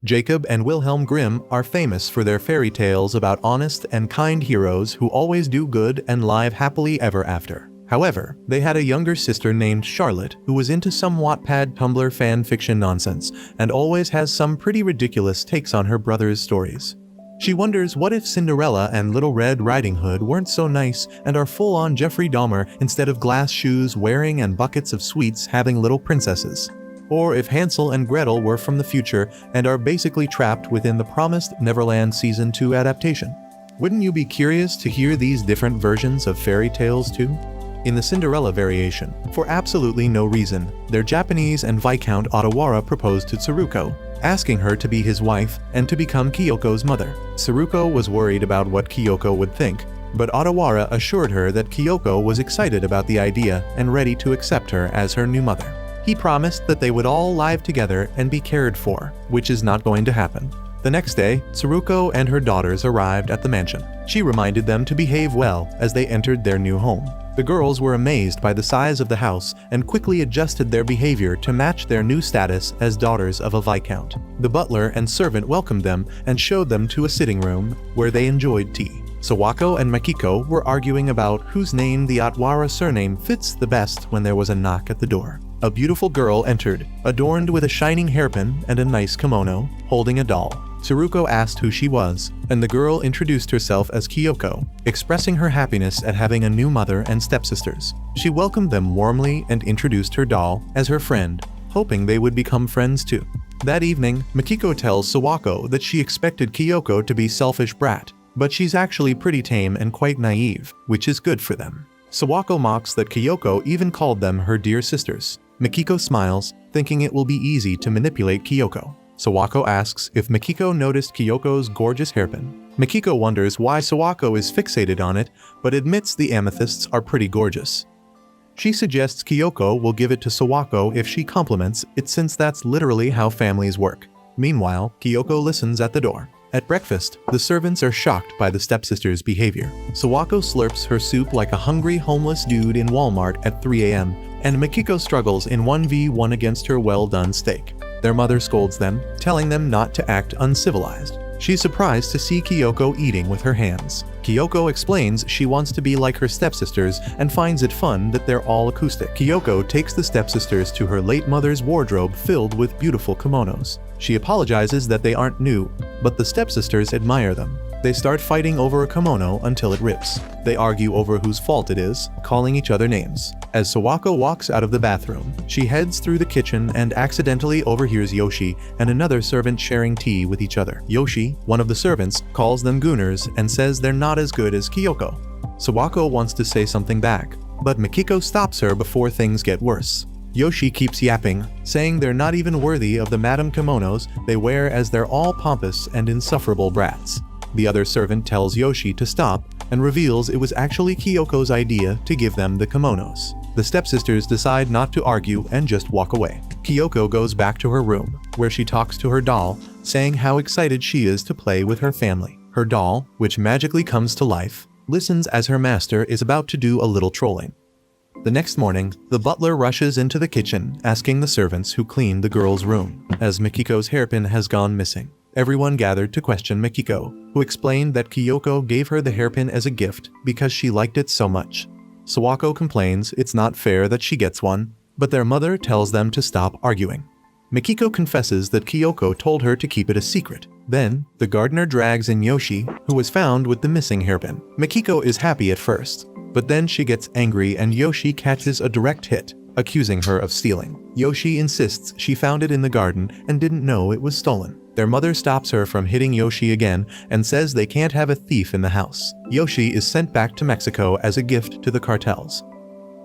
Jacob and Wilhelm Grimm are famous for their fairy tales about honest and kind heroes who always do good and live happily ever after. However, they had a younger sister named Charlotte who was into some Wattpad Tumblr fan fiction nonsense and always has some pretty ridiculous takes on her brother's stories. She wonders what if Cinderella and Little Red Riding Hood weren't so nice and are full-on Jeffrey Dahmer instead of glass shoes wearing and buckets of sweets having little princesses. Or if Hansel and Gretel were from the future and are basically trapped within the promised Neverland Season 2 adaptation. Wouldn't you be curious to hear these different versions of fairy tales too? In the Cinderella variation, for absolutely no reason, their Japanese and Viscount Otawara proposed to Tsuruko, asking her to be his wife and to become Kyoko's mother. Tsuruko was worried about what Kyoko would think, but Otawara assured her that Kyoko was excited about the idea and ready to accept her as her new mother. He promised that they would all live together and be cared for, which is not going to happen. The next day, Tsuruko and her daughters arrived at the mansion. She reminded them to behave well as they entered their new home. The girls were amazed by the size of the house and quickly adjusted their behavior to match their new status as daughters of a viscount. The butler and servant welcomed them and showed them to a sitting room where they enjoyed tea. Sawako and Makiko were arguing about whose name the Otawara surname fits the best when there was a knock at the door. A beautiful girl entered, adorned with a shining hairpin and a nice kimono, holding a doll. Tsuruko asked who she was, and the girl introduced herself as Kyoko, expressing her happiness at having a new mother and stepsisters. She welcomed them warmly and introduced her doll as her friend, hoping they would become friends too. That evening, Makiko tells Sawako that she expected Kyoko to be selfish brat, but she's actually pretty tame and quite naive, which is good for them. Sawako mocks that Kyoko even called them her dear sisters. Makiko smiles, thinking it will be easy to manipulate Kyoko. Sawako asks if Makiko noticed Kyoko's gorgeous hairpin. Makiko wonders why Sawako is fixated on it, but admits the amethysts are pretty gorgeous. She suggests Kyoko will give it to Sawako if she compliments it, since that's literally how families work. Meanwhile, Kyoko listens at the door. At breakfast, the servants are shocked by the stepsister's behavior. Sawako slurps her soup like a hungry homeless dude in Walmart at 3 a.m., and Makiko struggles in 1v1 against her well-done steak. Their mother scolds them, telling them not to act uncivilized. She's surprised to see Kyoko eating with her hands. Kyoko explains she wants to be like her stepsisters and finds it fun that they're all acoustic. Kyoko takes the stepsisters to her late mother's wardrobe filled with beautiful kimonos. She apologizes that they aren't new, but the stepsisters admire them. They start fighting over a kimono until it rips. They argue over whose fault it is, calling each other names. As Sawako walks out of the bathroom, she heads through the kitchen and accidentally overhears Yoshi and another servant sharing tea with each other. Yoshi, one of the servants, calls them gooners and says they're not as good as Kyoko. Sawako wants to say something back, but Makiko stops her before things get worse. Yoshi keeps yapping, saying they're not even worthy of the madam kimonos they wear as they're all pompous and insufferable brats. The other servant tells Yoshi to stop and reveals it was actually Kyoko's idea to give them the kimonos. The stepsisters decide not to argue and just walk away. Kyoko goes back to her room, where she talks to her doll, saying how excited she is to play with her family. Her doll, which magically comes to life, listens as her master is about to do a little trolling. The next morning, the butler rushes into the kitchen, asking the servants who cleaned the girl's room, as Makiko's hairpin has gone missing. Everyone gathered to question Makiko, who explained that Kyoko gave her the hairpin as a gift because she liked it so much. Sawako complains it's not fair that she gets one, but their mother tells them to stop arguing. Makiko confesses that Kyoko told her to keep it a secret. Then, the gardener drags in Yoshi, who was found with the missing hairpin. Makiko is happy at first, but then she gets angry and Yoshi catches a direct hit, accusing her of stealing. Yoshi insists she found it in the garden and didn't know it was stolen. Their mother stops her from hitting Yoshi again and says they can't have a thief in the house. Yoshi is sent back to Mexico as a gift to the cartels.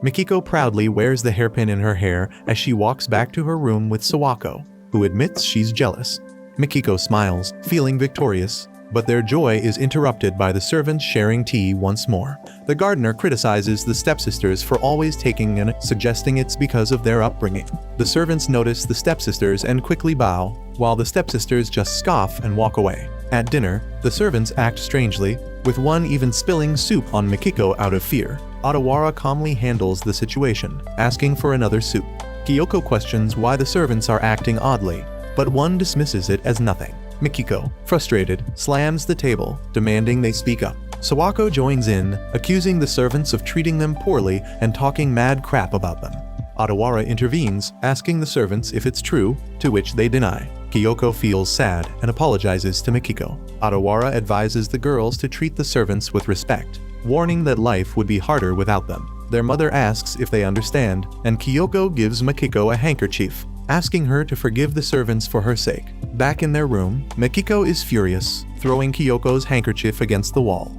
Makiko proudly wears the hairpin in her hair as she walks back to her room with Sawako, who admits she's jealous. Makiko smiles, feeling victorious, but their joy is interrupted by the servants sharing tea once more. The gardener criticizes the stepsisters for always taking in it, suggesting it's because of their upbringing. The servants notice the stepsisters and quickly bow, while the stepsisters just scoff and walk away. At dinner, the servants act strangely, with one even spilling soup on Makiko out of fear. Otawara calmly handles the situation, asking for another soup. Kyoko questions why the servants are acting oddly, but one dismisses it as nothing. Mikiko, frustrated, slams the table, demanding they speak up. Sawako joins in, accusing the servants of treating them poorly and talking mad crap about them. Adawara intervenes, asking the servants if it's true, to which they deny. Kyoko feels sad and apologizes to Mikiko. Adawara advises the girls to treat the servants with respect, warning that life would be harder without them. Their mother asks if they understand, and Kyoko gives Mikiko a handkerchief, asking her to forgive the servants for her sake. Back in their room, Mikiko is furious, throwing Kyoko's handkerchief against the wall.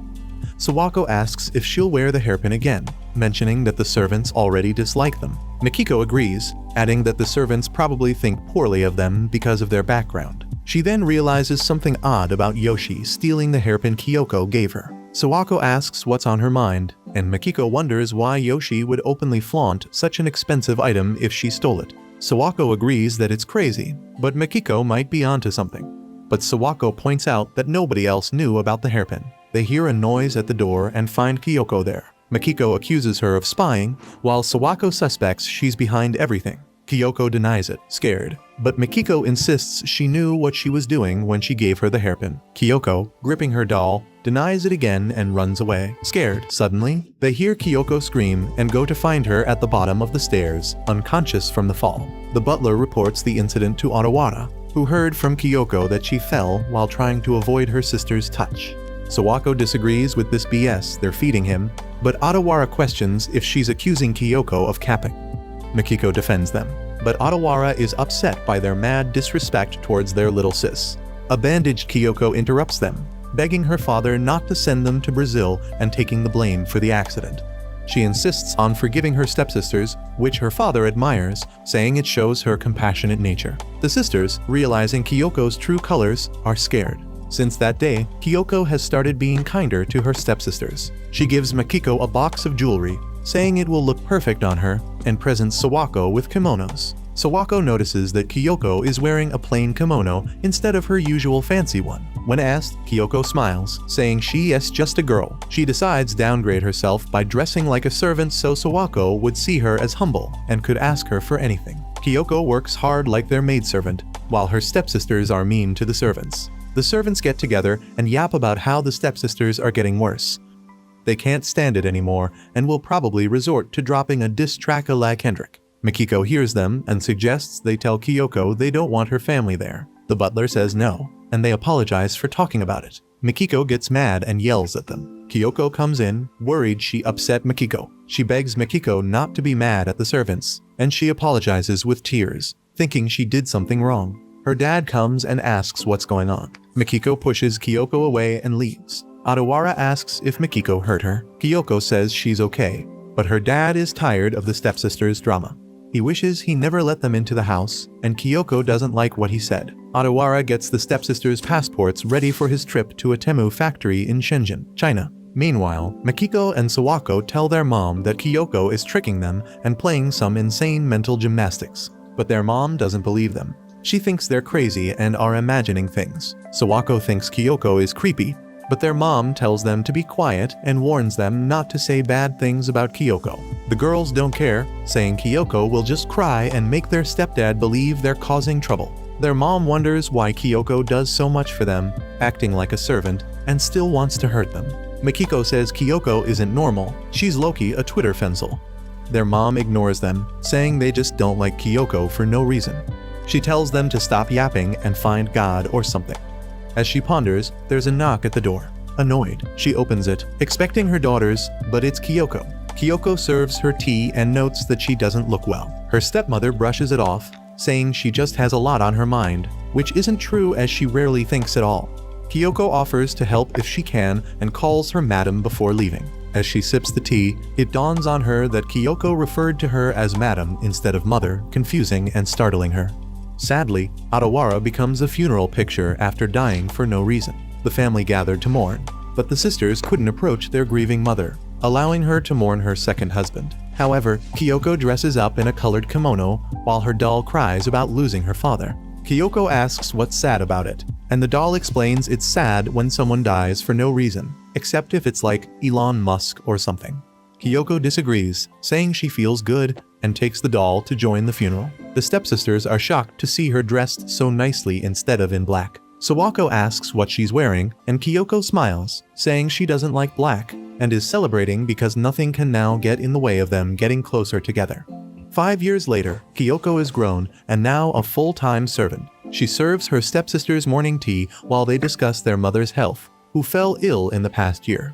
Sawako asks if she'll wear the hairpin again, mentioning that the servants already dislike them. Mikiko agrees, adding that the servants probably think poorly of them because of their background. She then realizes something odd about Yoshi stealing the hairpin Kyoko gave her. Sawako asks what's on her mind, and Mikiko wonders why Yoshi would openly flaunt such an expensive item if she stole it. Sawako agrees that it's crazy, but Mikiko might be onto something. But Sawako points out that nobody else knew about the hairpin. They hear a noise at the door and find Kyoko there. Mikiko accuses her of spying, while Sawako suspects she's behind everything. Kyoko denies it, scared, but Mikiko insists she knew what she was doing when she gave her the hairpin. Kyoko, gripping her doll, denies it again and runs away. Scared, suddenly, they hear Kyoko scream and go to find her at the bottom of the stairs, unconscious from the fall. The butler reports the incident to Adawara, who heard from Kyoko that she fell while trying to avoid her sister's touch. Sawako disagrees with this BS they're feeding him, but Adawara questions if she's accusing Kyoko of capping. Mikiko defends them, but Adawara is upset by their mad disrespect towards their little sis. A bandaged Kyoko interrupts them, begging her father not to send them to Brazil and taking the blame for the accident. She insists on forgiving her stepsisters, which her father admires, saying it shows her compassionate nature. The sisters, realizing Kyoko's true colors, are scared. Since that day, Kyoko has started being kinder to her stepsisters. She gives Mikiko a box of jewelry, saying it will look perfect on her, and presents Sawako with kimonos. Sawako notices that Kyoko is wearing a plain kimono instead of her usual fancy one. When asked, Kyoko smiles, saying she is just a girl. She decides to downgrade herself by dressing like a servant so Sawako would see her as humble and could ask her for anything. Kyoko works hard like their maidservant, while her stepsisters are mean to the servants. The servants get together and yap about how the stepsisters are getting worse. They can't stand it anymore and will probably resort to dropping a diss track like Kendrick. Mikiko hears them and suggests they tell Kyoko they don't want her family there. The butler says no, and they apologize for talking about it. Mikiko gets mad and yells at them. Kyoko comes in, worried she upset Mikiko. She begs Mikiko not to be mad at the servants, and she apologizes with tears, thinking she did something wrong. Her dad comes and asks what's going on. Mikiko pushes Kyoko away and leaves. Adawara asks if Mikiko hurt her. Kyoko says she's okay, but her dad is tired of the stepsisters' drama. He wishes he never let them into the house, and Kyoko doesn't like what he said. Adawara gets the stepsisters' passports ready for his trip to a Temu factory in Shenzhen, China. Meanwhile, Mikiko and Sawako tell their mom that Kyoko is tricking them and playing some insane mental gymnastics. But their mom doesn't believe them. She thinks they're crazy and are imagining things. Sawako thinks Kyoko is creepy, but their mom tells them to be quiet and warns them not to say bad things about Kyoko. The girls don't care, saying Kyoko will just cry and make their stepdad believe they're causing trouble. Their mom wonders why Kyoko does so much for them, acting like a servant, and still wants to hurt them. Mikiko says Kyoko isn't normal, she's low-key a Twitter fensel. Their mom ignores them, saying they just don't like Kyoko for no reason. She tells them to stop yapping and find God or something. As she ponders, there's a knock at the door. Annoyed, she opens it, expecting her daughters, but it's Kyoko. Kyoko serves her tea and notes that she doesn't look well. Her stepmother brushes it off, saying she just has a lot on her mind, which isn't true as she rarely thinks at all. Kyoko offers to help if she can and calls her madam before leaving. As she sips the tea, it dawns on her that Kyoko referred to her as madam instead of mother, confusing and startling her. Sadly, Adawara becomes a funeral picture after dying for no reason. The family gathered to mourn, but the sisters couldn't approach their grieving mother, allowing her to mourn her second husband. However, Kyoko dresses up in a colored kimono while her doll cries about losing her father. Kyoko asks what's sad about it, and the doll explains it's sad when someone dies for no reason, except if it's like Elon Musk or something. Kyoko disagrees, saying she feels good and takes the doll to join the funeral. The stepsisters are shocked to see her dressed so nicely instead of in black. Sawako asks what she's wearing, and Kyoko smiles, saying she doesn't like black, and is celebrating because nothing can now get in the way of them getting closer together. 5 years later, Kyoko is grown and now a full-time servant. She serves her stepsisters morning tea while they discuss their mother's health, who fell ill in the past year.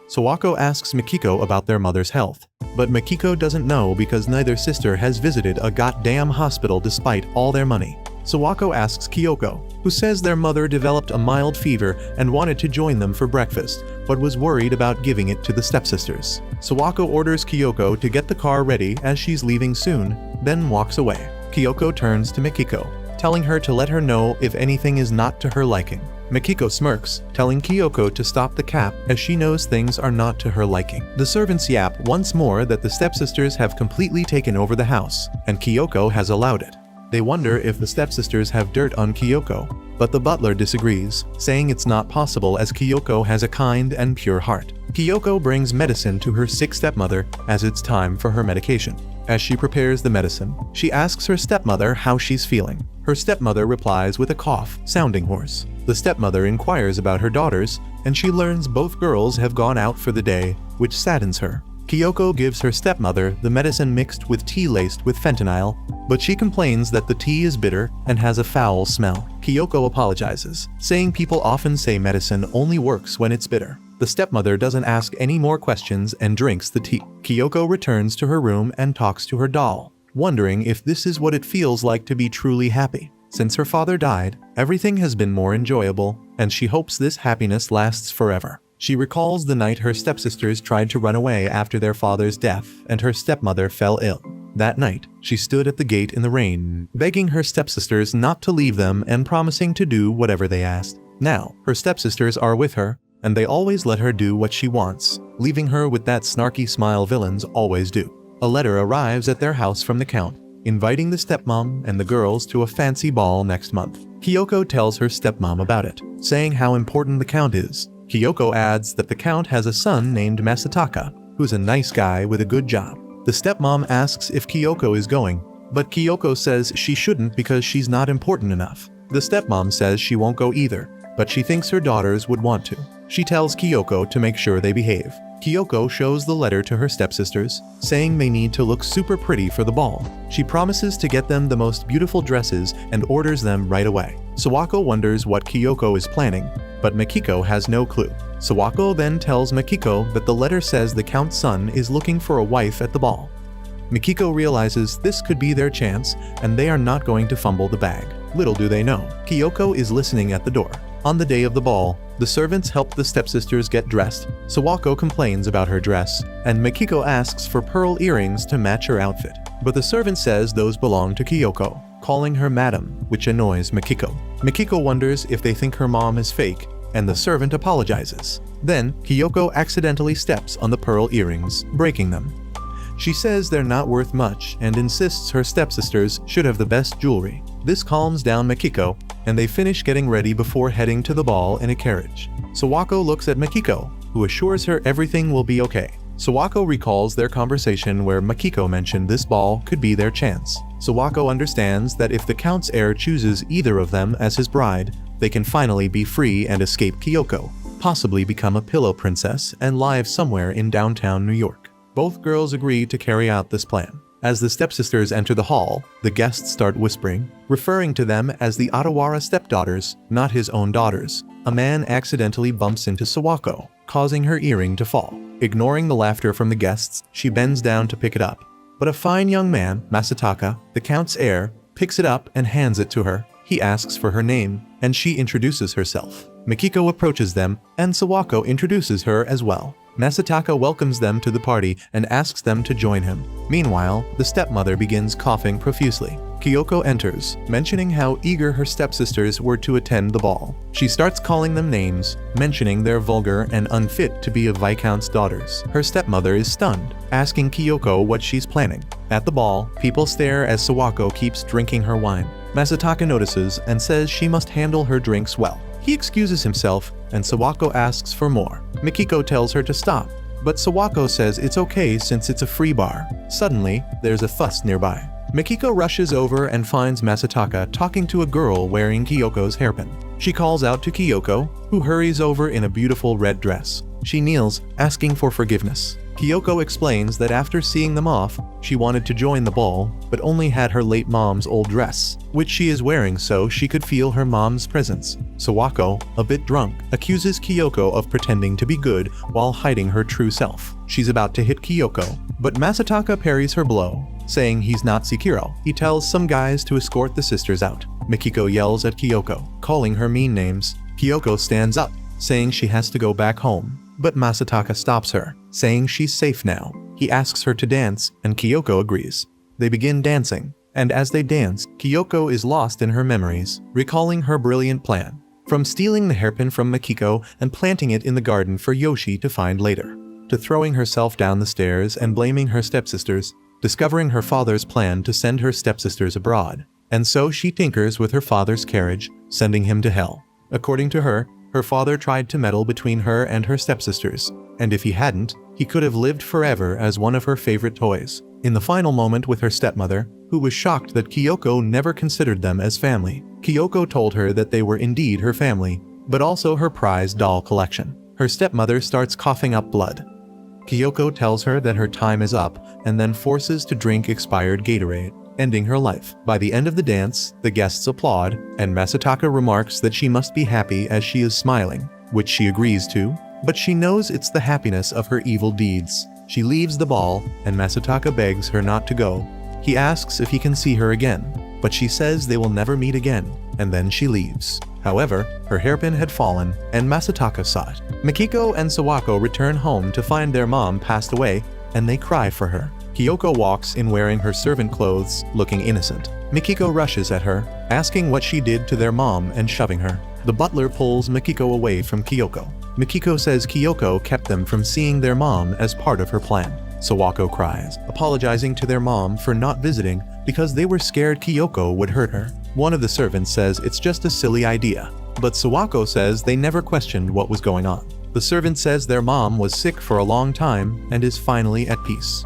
Sawako asks Mikiko about their mother's health, but Mikiko doesn't know because neither sister has visited a goddamn hospital despite all their money. Sawako asks Kyoko, who says their mother developed a mild fever and wanted to join them for breakfast, but was worried about giving it to the stepsisters. Sawako orders Kyoko to get the car ready as she's leaving soon, then walks away. Kyoko turns to Mikiko, telling her to let her know if anything is not to her liking. Mikiko smirks, telling Kyoko to stop the cap as she knows things are not to her liking. The servants yap once more that the stepsisters have completely taken over the house, and Kyoko has allowed it. They wonder if the stepsisters have dirt on Kyoko, but the butler disagrees, saying it's not possible as Kyoko has a kind and pure heart. Kyoko brings medicine to her sick stepmother as it's time for her medication. As she prepares the medicine, she asks her stepmother how she's feeling. Her stepmother replies with a cough, sounding hoarse. The stepmother inquires about her daughters, and she learns both girls have gone out for the day, which saddens her. Kyoko gives her stepmother the medicine mixed with tea laced with fentanyl, but she complains that the tea is bitter and has a foul smell. Kyoko apologizes, saying people often say medicine only works when it's bitter. The stepmother doesn't ask any more questions and drinks the tea. Kyoko returns to her room and talks to her doll, wondering if this is what it feels like to be truly happy. Since her father died, everything has been more enjoyable, and she hopes this happiness lasts forever. She recalls the night her stepsisters tried to run away after their father's death and her stepmother fell ill. That night, she stood at the gate in the rain, begging her stepsisters not to leave them and promising to do whatever they asked. Now, her stepsisters are with her, and they always let her do what she wants, leaving her with that snarky smile villains always do. A letter arrives at their house from the Count, inviting the stepmom and the girls to a fancy ball next month. Kyoko tells her stepmom about it, saying how important the Count is. Kyoko adds that the Count has a son named Masataka, who's a nice guy with a good job. The stepmom asks if Kyoko is going, but Kyoko says she shouldn't because she's not important enough. The stepmom says she won't go either, but she thinks her daughters would want to. She tells Kyoko to make sure they behave. Kyoko shows the letter to her stepsisters, saying they need to look super pretty for the ball. She promises to get them the most beautiful dresses and orders them right away. Sawako wonders what Kyoko is planning, but Mikiko has no clue. Sawako then tells Mikiko that the letter says the Count's son is looking for a wife at the ball. Mikiko realizes this could be their chance, and they are not going to fumble the bag. Little do they know, Kyoko is listening at the door. On the day of the ball, the servants help the stepsisters get dressed. Sawako complains about her dress, and Mikiko asks for pearl earrings to match her outfit. But the servant says those belong to Kyoko, calling her madam, which annoys Mikiko. Mikiko wonders if they think her mom is fake, and the servant apologizes. Then, Kyoko accidentally steps on the pearl earrings, breaking them. She says they're not worth much and insists her stepsisters should have the best jewelry. This calms down Mikiko, and they finish getting ready before heading to the ball in a carriage. Sawako looks at Mikiko, who assures her everything will be okay. Sawako recalls their conversation where Mikiko mentioned this ball could be their chance. Sawako understands that if the Count's heir chooses either of them as his bride, they can finally be free and escape Kyoko, possibly become a pillow princess and live somewhere in downtown New York. Both girls agree to carry out this plan. As the stepsisters enter the hall, the guests start whispering, referring to them as the Otawara stepdaughters, not his own daughters. A man accidentally bumps into Sawako, causing her earring to fall. Ignoring the laughter from the guests, she bends down to pick it up. But a fine young man, Masataka, the Count's heir, picks it up and hands it to her. He asks for her name, and she introduces herself. Mikiko approaches them, and Sawako introduces her as well. Masataka welcomes them to the party and asks them to join him. Meanwhile, the stepmother begins coughing profusely. Kyoko enters, mentioning how eager her stepsisters were to attend the ball. She starts calling them names, mentioning they're vulgar and unfit to be a viscount's daughters. Her stepmother is stunned, asking Kyoko what she's planning. At the ball, people stare as Sawako keeps drinking her wine. Masataka notices and says she must handle her drinks well. He excuses himself, and Sawako asks for more. Mikiko tells her to stop, but Sawako says it's okay since it's a free bar. Suddenly, there's a fuss nearby. Mikiko rushes over and finds Masataka talking to a girl wearing Kyoko's hairpin. She calls out to Kyoko, who hurries over in a beautiful red dress. She kneels, asking for forgiveness. Kyoko explains that after seeing them off, she wanted to join the ball, but only had her late mom's old dress, which she is wearing so she could feel her mom's presence. Sawako, a bit drunk, accuses Kyoko of pretending to be good while hiding her true self. She's about to hit Kyoko, but Masataka parries her blow, saying he's not Sekiro. He tells some guys to escort the sisters out. Mikiko yells at Kyoko, calling her mean names. Kyoko stands up, saying she has to go back home. But Masataka stops her, saying she's safe now. He asks her to dance, and Kyoko agrees. They begin dancing, and as they dance, Kyoko is lost in her memories, recalling her brilliant plan. From stealing the hairpin from Mikiko and planting it in the garden for Yoshi to find later, to throwing herself down the stairs and blaming her stepsisters, discovering her father's plan to send her stepsisters abroad. And so she tinkers with her father's carriage, sending him to hell. According to her, her father tried to meddle between her and her stepsisters, and if he hadn't, he could have lived forever as one of her favorite toys. In the final moment with her stepmother, who was shocked that Kyoko never considered them as family, Kyoko told her that they were indeed her family, but also her prized doll collection. Her stepmother starts coughing up blood. Kyoko tells her that her time is up and then forces to drink expired Gatorade, ending her life. By the end of the dance, the guests applaud, and Masataka remarks that she must be happy as she is smiling, which she agrees to, but she knows it's the happiness of her evil deeds. She leaves the ball, and Masataka begs her not to go. He asks if he can see her again, but she says they will never meet again, and then she leaves. However, her hairpin had fallen, and Masataka saw it. Mikiko and Sawako return home to find their mom passed away, and they cry for her. Kyoko walks in wearing her servant clothes, looking innocent. Mikiko rushes at her, asking what she did to their mom and shoving her. The butler pulls Mikiko away from Kyoko. Mikiko says Kyoko kept them from seeing their mom as part of her plan. Sawako cries, apologizing to their mom for not visiting because they were scared Kyoko would hurt her. One of the servants says it's just a silly idea, but Sawako says they never questioned what was going on. The servant says their mom was sick for a long time and is finally at peace.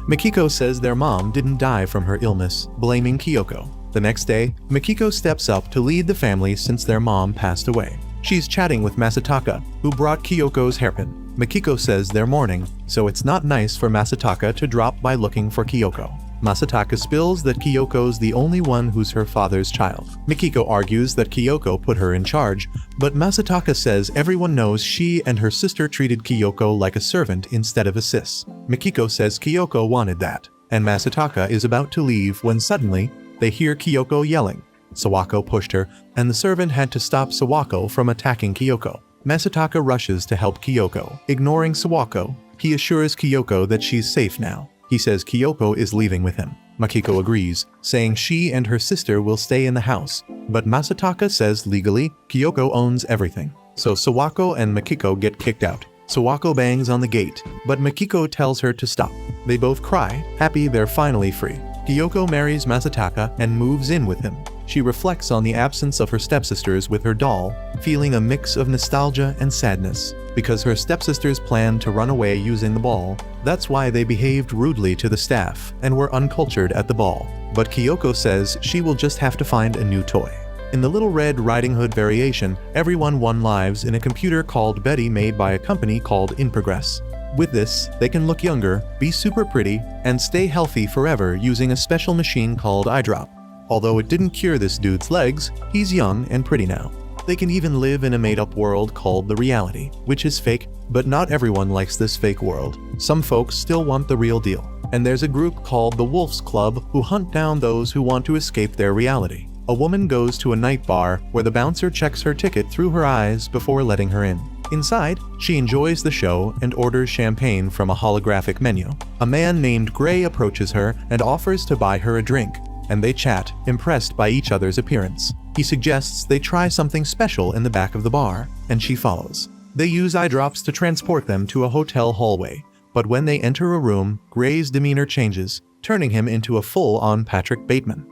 Mikiko says their mom didn't die from her illness, blaming Kyoko. The next day, Mikiko steps up to lead the family since their mom passed away. She's chatting with Masataka, who brought Kyoko's hairpin. Mikiko says they're mourning, so it's not nice for Masataka to drop by looking for Kyoko. Masataka spills that Kyoko's the only one who's her father's child. Mikiko argues that Kyoko put her in charge, but Masataka says everyone knows she and her sister treated Kyoko like a servant instead of a sis. Mikiko says Kyoko wanted that, and Masataka is about to leave when suddenly, they hear Kyoko yelling. Sawako pushed her, and the servant had to stop Sawako from attacking Kyoko. Masataka rushes to help Kyoko. Ignoring Sawako, he assures Kyoko that she's safe now. He says Kyoko is leaving with him. Makiko agrees, saying she and her sister will stay in the house, but Masataka says legally, Kyoko owns everything. So Sawako and Makiko get kicked out. Sawako bangs on the gate, but Makiko tells her to stop. They both cry, happy they're finally free. Kyoko marries Masataka and moves in with him. She reflects on the absence of her stepsisters with her doll, feeling a mix of nostalgia and sadness. Because her stepsisters planned to run away using the ball, that's why they behaved rudely to the staff and were uncultured at the ball. But Kyoko says she will just have to find a new toy. In the Little Red Riding Hood variation, everyone won lives in a computer called Betty made by a company called In Progress. With this, they can look younger, be super pretty, and stay healthy forever using a special machine called iDrop. Although it didn't cure this dude's legs, he's young and pretty now. They can even live in a made-up world called the reality, which is fake, but not everyone likes this fake world. Some folks still want the real deal. And there's a group called the Wolf's Club who hunt down those who want to escape their reality. A woman goes to a night bar where the bouncer checks her ticket through her eyes before letting her in. Inside, she enjoys the show and orders champagne from a holographic menu. A man named Gray approaches her and offers to buy her a drink, and they chat, impressed by each other's appearance. He suggests they try something special in the back of the bar, and she follows. They use eyedrops to transport them to a hotel hallway, but when they enter a room, Gray's demeanor changes, turning him into a full-on Patrick Bateman.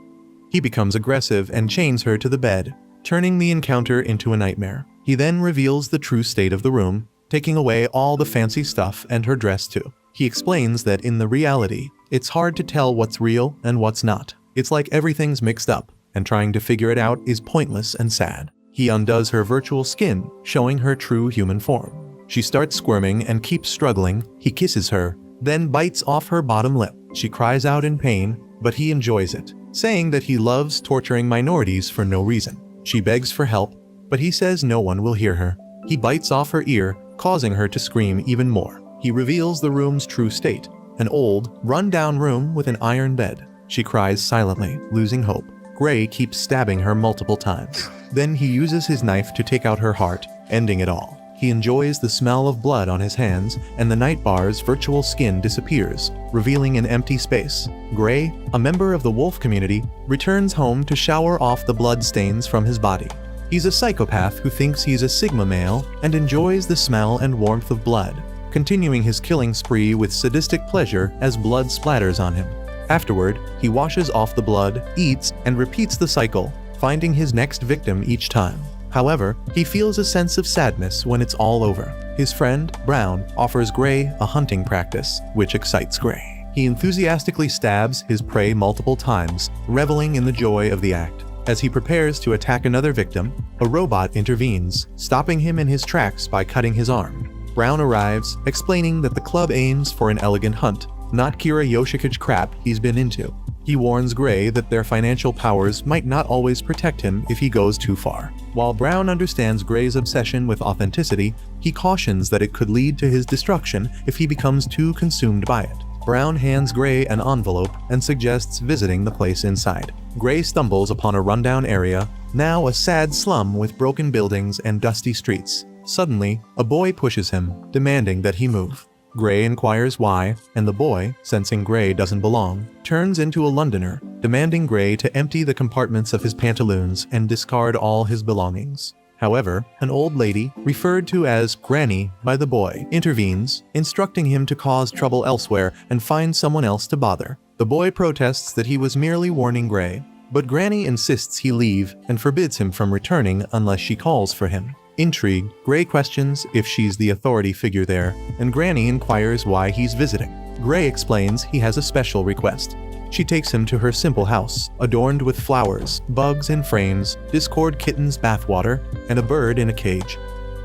He becomes aggressive and chains her to the bed, turning the encounter into a nightmare. He then reveals the true state of the room, taking away all the fancy stuff and her dress too. He explains that in the reality, it's hard to tell what's real and what's not. It's like everything's mixed up, and trying to figure it out is pointless and sad. He undoes her virtual skin, showing her true human form. She starts squirming and keeps struggling. He kisses her, then bites off her bottom lip. She cries out in pain, but he enjoys it, saying that he loves torturing minorities for no reason. She begs for help, but he says no one will hear her. He bites off her ear, causing her to scream even more. He reveals the room's true state, an old, run-down room with an iron bed. She cries silently, losing hope. Gray keeps stabbing her multiple times. Then he uses his knife to take out her heart, ending it all. He enjoys the smell of blood on his hands, and the night bar's virtual skin disappears, revealing an empty space. Gray, a member of the wolf community, returns home to shower off the blood stains from his body. He's a psychopath who thinks he's a Sigma male and enjoys the smell and warmth of blood, continuing his killing spree with sadistic pleasure as blood splatters on him. Afterward, he washes off the blood, eats, and repeats the cycle, finding his next victim each time. However, he feels a sense of sadness when it's all over. His friend, Brown, offers Gray a hunting practice, which excites Gray. He enthusiastically stabs his prey multiple times, reveling in the joy of the act. As he prepares to attack another victim, a robot intervenes, stopping him in his tracks by cutting his arm. Brown arrives, explaining that the club aims for an elegant hunt, not Kira Yoshikage crap he's been into. He warns Gray that their financial powers might not always protect him if he goes too far. While Brown understands Gray's obsession with authenticity, he cautions that it could lead to his destruction if he becomes too consumed by it. Brown hands Gray an envelope and suggests visiting the place inside. Gray stumbles upon a rundown area, now a sad slum with broken buildings and dusty streets. Suddenly, a boy pushes him, demanding that he move. Gray inquires why, and the boy, sensing Gray doesn't belong, turns into a Londoner, demanding Gray to empty the compartments of his pantaloons and discard all his belongings. However, an old lady, referred to as Granny by the boy, intervenes, instructing him to cause trouble elsewhere and find someone else to bother. The boy protests that he was merely warning Gray, but Granny insists he leave and forbids him from returning unless she calls for him. Intrigued, Gray questions if she's the authority figure there, and Granny inquires why he's visiting. Gray explains he has a special request. She takes him to her simple house, adorned with flowers, bugs in frames, Discord kitten's bathwater, and a bird in a cage.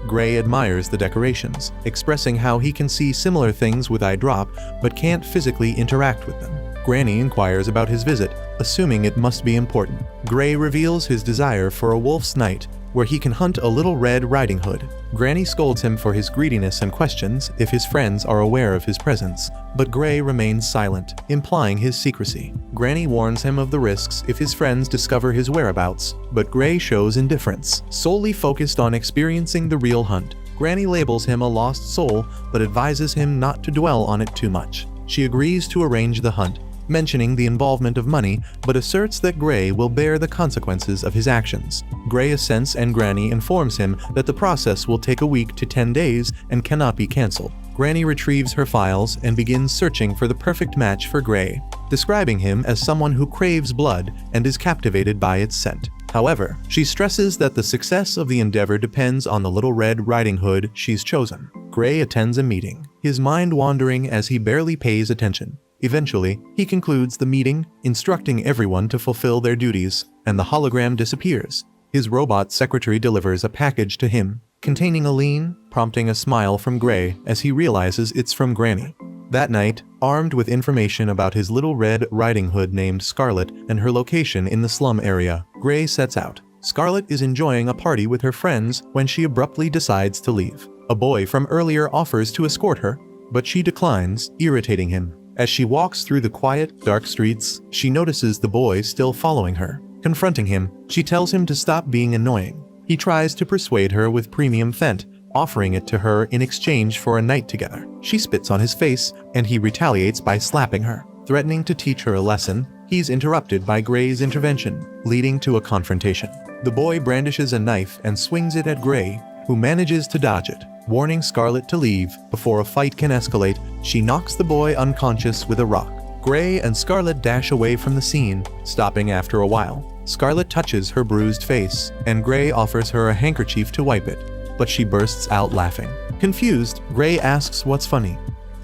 Gray admires the decorations, expressing how he can see similar things with eyedrop, but can't physically interact with them. Granny inquires about his visit, assuming it must be important. Gray reveals his desire for a wolf's night, where he can hunt a little Red Riding Hood. Granny scolds him for his greediness and questions if his friends are aware of his presence, but Gray remains silent, implying his secrecy. Granny warns him of the risks if his friends discover his whereabouts, but Gray shows indifference, solely focused on experiencing the real hunt. Granny labels him a lost soul, but advises him not to dwell on it too much. She agrees to arrange the hunt, mentioning the involvement of money, but asserts that Gray will bear the consequences of his actions. Gray assents and Granny informs him that the process will take a week to 10 days and cannot be cancelled. Granny retrieves her files and begins searching for the perfect match for Gray, describing him as someone who craves blood and is captivated by its scent. However, she stresses that the success of the endeavor depends on the Little Red Riding Hood she's chosen. Gray attends a meeting, his mind wandering as he barely pays attention. Eventually, he concludes the meeting, instructing everyone to fulfill their duties, and the hologram disappears. His robot secretary delivers a package to him, containing a lean, prompting a smile from Gray as he realizes it's from Granny. That night, armed with information about his Little Red Riding Hood named Scarlet and her location in the slum area, Gray sets out. Scarlet is enjoying a party with her friends when she abruptly decides to leave. A boy from earlier offers to escort her, but she declines, irritating him. As she walks through the quiet, dark streets, she notices the boy still following her. Confronting him, she tells him to stop being annoying. He tries to persuade her with premium Fent, offering it to her in exchange for a night together. She spits on his face, and he retaliates by slapping her. Threatening to teach her a lesson, he's interrupted by Gray's intervention, leading to a confrontation. The boy brandishes a knife and swings it at Gray, who manages to dodge it. Warning Scarlet to leave before a fight can escalate, she knocks the boy unconscious with a rock. Gray and Scarlet dash away from the scene, stopping after a while. Scarlet touches her bruised face, and Gray offers her a handkerchief to wipe it, but she bursts out laughing. Confused, Gray asks what's funny.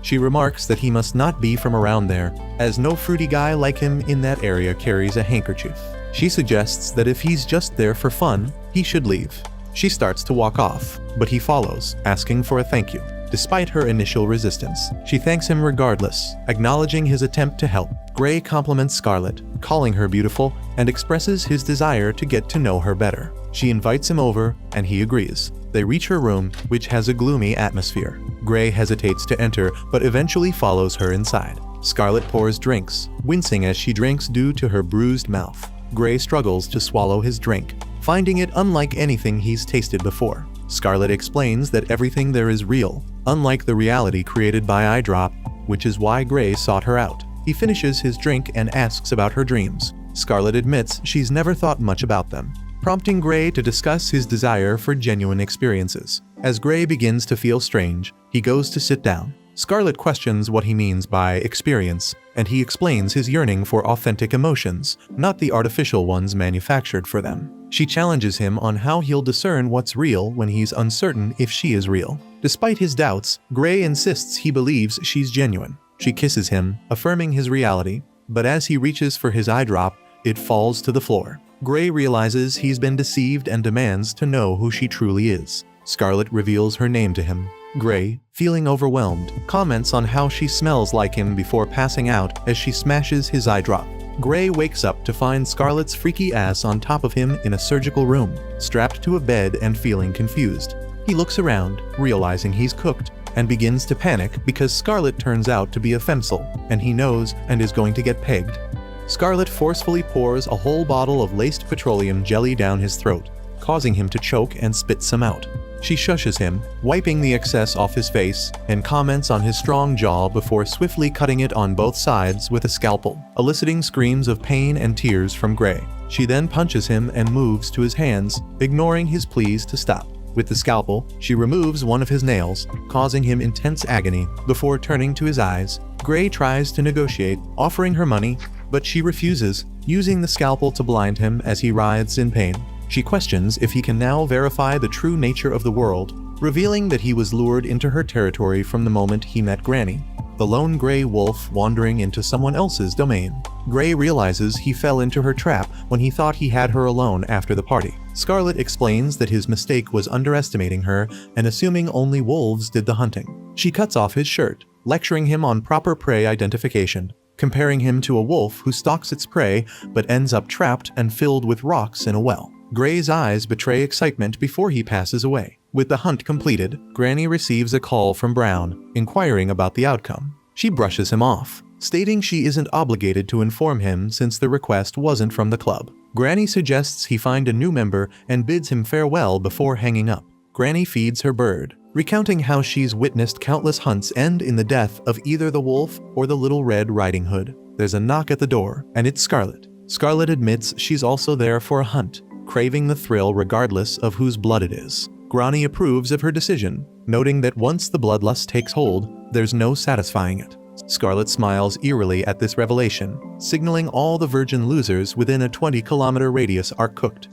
She remarks that he must not be from around there, as no fruity guy like him in that area carries a handkerchief. She suggests that if he's just there for fun, he should leave. She starts to walk off, but he follows, asking for a thank you. Despite her initial resistance, she thanks him regardless, acknowledging his attempt to help. Gray compliments Scarlet, calling her beautiful, and expresses his desire to get to know her better. She invites him over, and he agrees. They reach her room, which has a gloomy atmosphere. Gray hesitates to enter, but eventually follows her inside. Scarlet pours drinks, wincing as she drinks due to her bruised mouth. Gray struggles to swallow his drink, finding it unlike anything he's tasted before. Scarlet explains that everything there is real, unlike the reality created by eye drop, which is why Gray sought her out. He finishes his drink and asks about her dreams. Scarlet admits she's never thought much about them, prompting Gray to discuss his desire for genuine experiences. As Gray begins to feel strange, he goes to sit down. Scarlet questions what he means by experience, and he explains his yearning for authentic emotions, not the artificial ones manufactured for them. She challenges him on how he'll discern what's real when he's uncertain if she is real. Despite his doubts, Gray insists he believes she's genuine. She kisses him, affirming his reality, but as he reaches for his eye drop, it falls to the floor. Gray realizes he's been deceived and demands to know who she truly is. Scarlet reveals her name to him. Gray, feeling overwhelmed, comments on how she smells like him before passing out as she smashes his eye drop. Gray wakes up to find Scarlet's freaky ass on top of him in a surgical room, strapped to a bed and feeling confused. He looks around, realizing he's cooked, and begins to panic because Scarlet turns out to be a femcel, and he knows and is going to get pegged. Scarlet forcefully pours a whole bottle of laced petroleum jelly down his throat, causing him to choke and spit some out. She shushes him, wiping the excess off his face, and comments on his strong jaw before swiftly cutting it on both sides with a scalpel, eliciting screams of pain and tears from Gray. She then punches him and moves to his hands, ignoring his pleas to stop. With the scalpel, she removes one of his nails, causing him intense agony. Before turning to his eyes, Gray tries to negotiate, offering her money, but she refuses, using the scalpel to blind him as he writhes in pain. She questions if he can now verify the true nature of the world, revealing that he was lured into her territory from the moment he met Granny, the lone gray wolf wandering into someone else's domain. Gray realizes he fell into her trap when he thought he had her alone after the party. Scarlet explains that his mistake was underestimating her and assuming only wolves did the hunting. She cuts off his shirt, lecturing him on proper prey identification, comparing him to a wolf who stalks its prey but ends up trapped and filled with rocks in a well. Gray's eyes betray excitement before he passes away. With the hunt completed, Granny receives a call from Brown, inquiring about the outcome. She brushes him off, stating she isn't obligated to inform him since the request wasn't from the club. Granny suggests he find a new member and bids him farewell before hanging up. Granny feeds her bird, recounting how she's witnessed countless hunts end in the death of either the wolf or the Little Red Riding Hood. There's a knock at the door, and it's Scarlet. Scarlet admits she's also there for a hunt, craving the thrill regardless of whose blood it is. Granny approves of her decision, noting that once the bloodlust takes hold, there's no satisfying it. Scarlet smiles eerily at this revelation, signaling all the virgin losers within a 20-kilometer radius are cooked.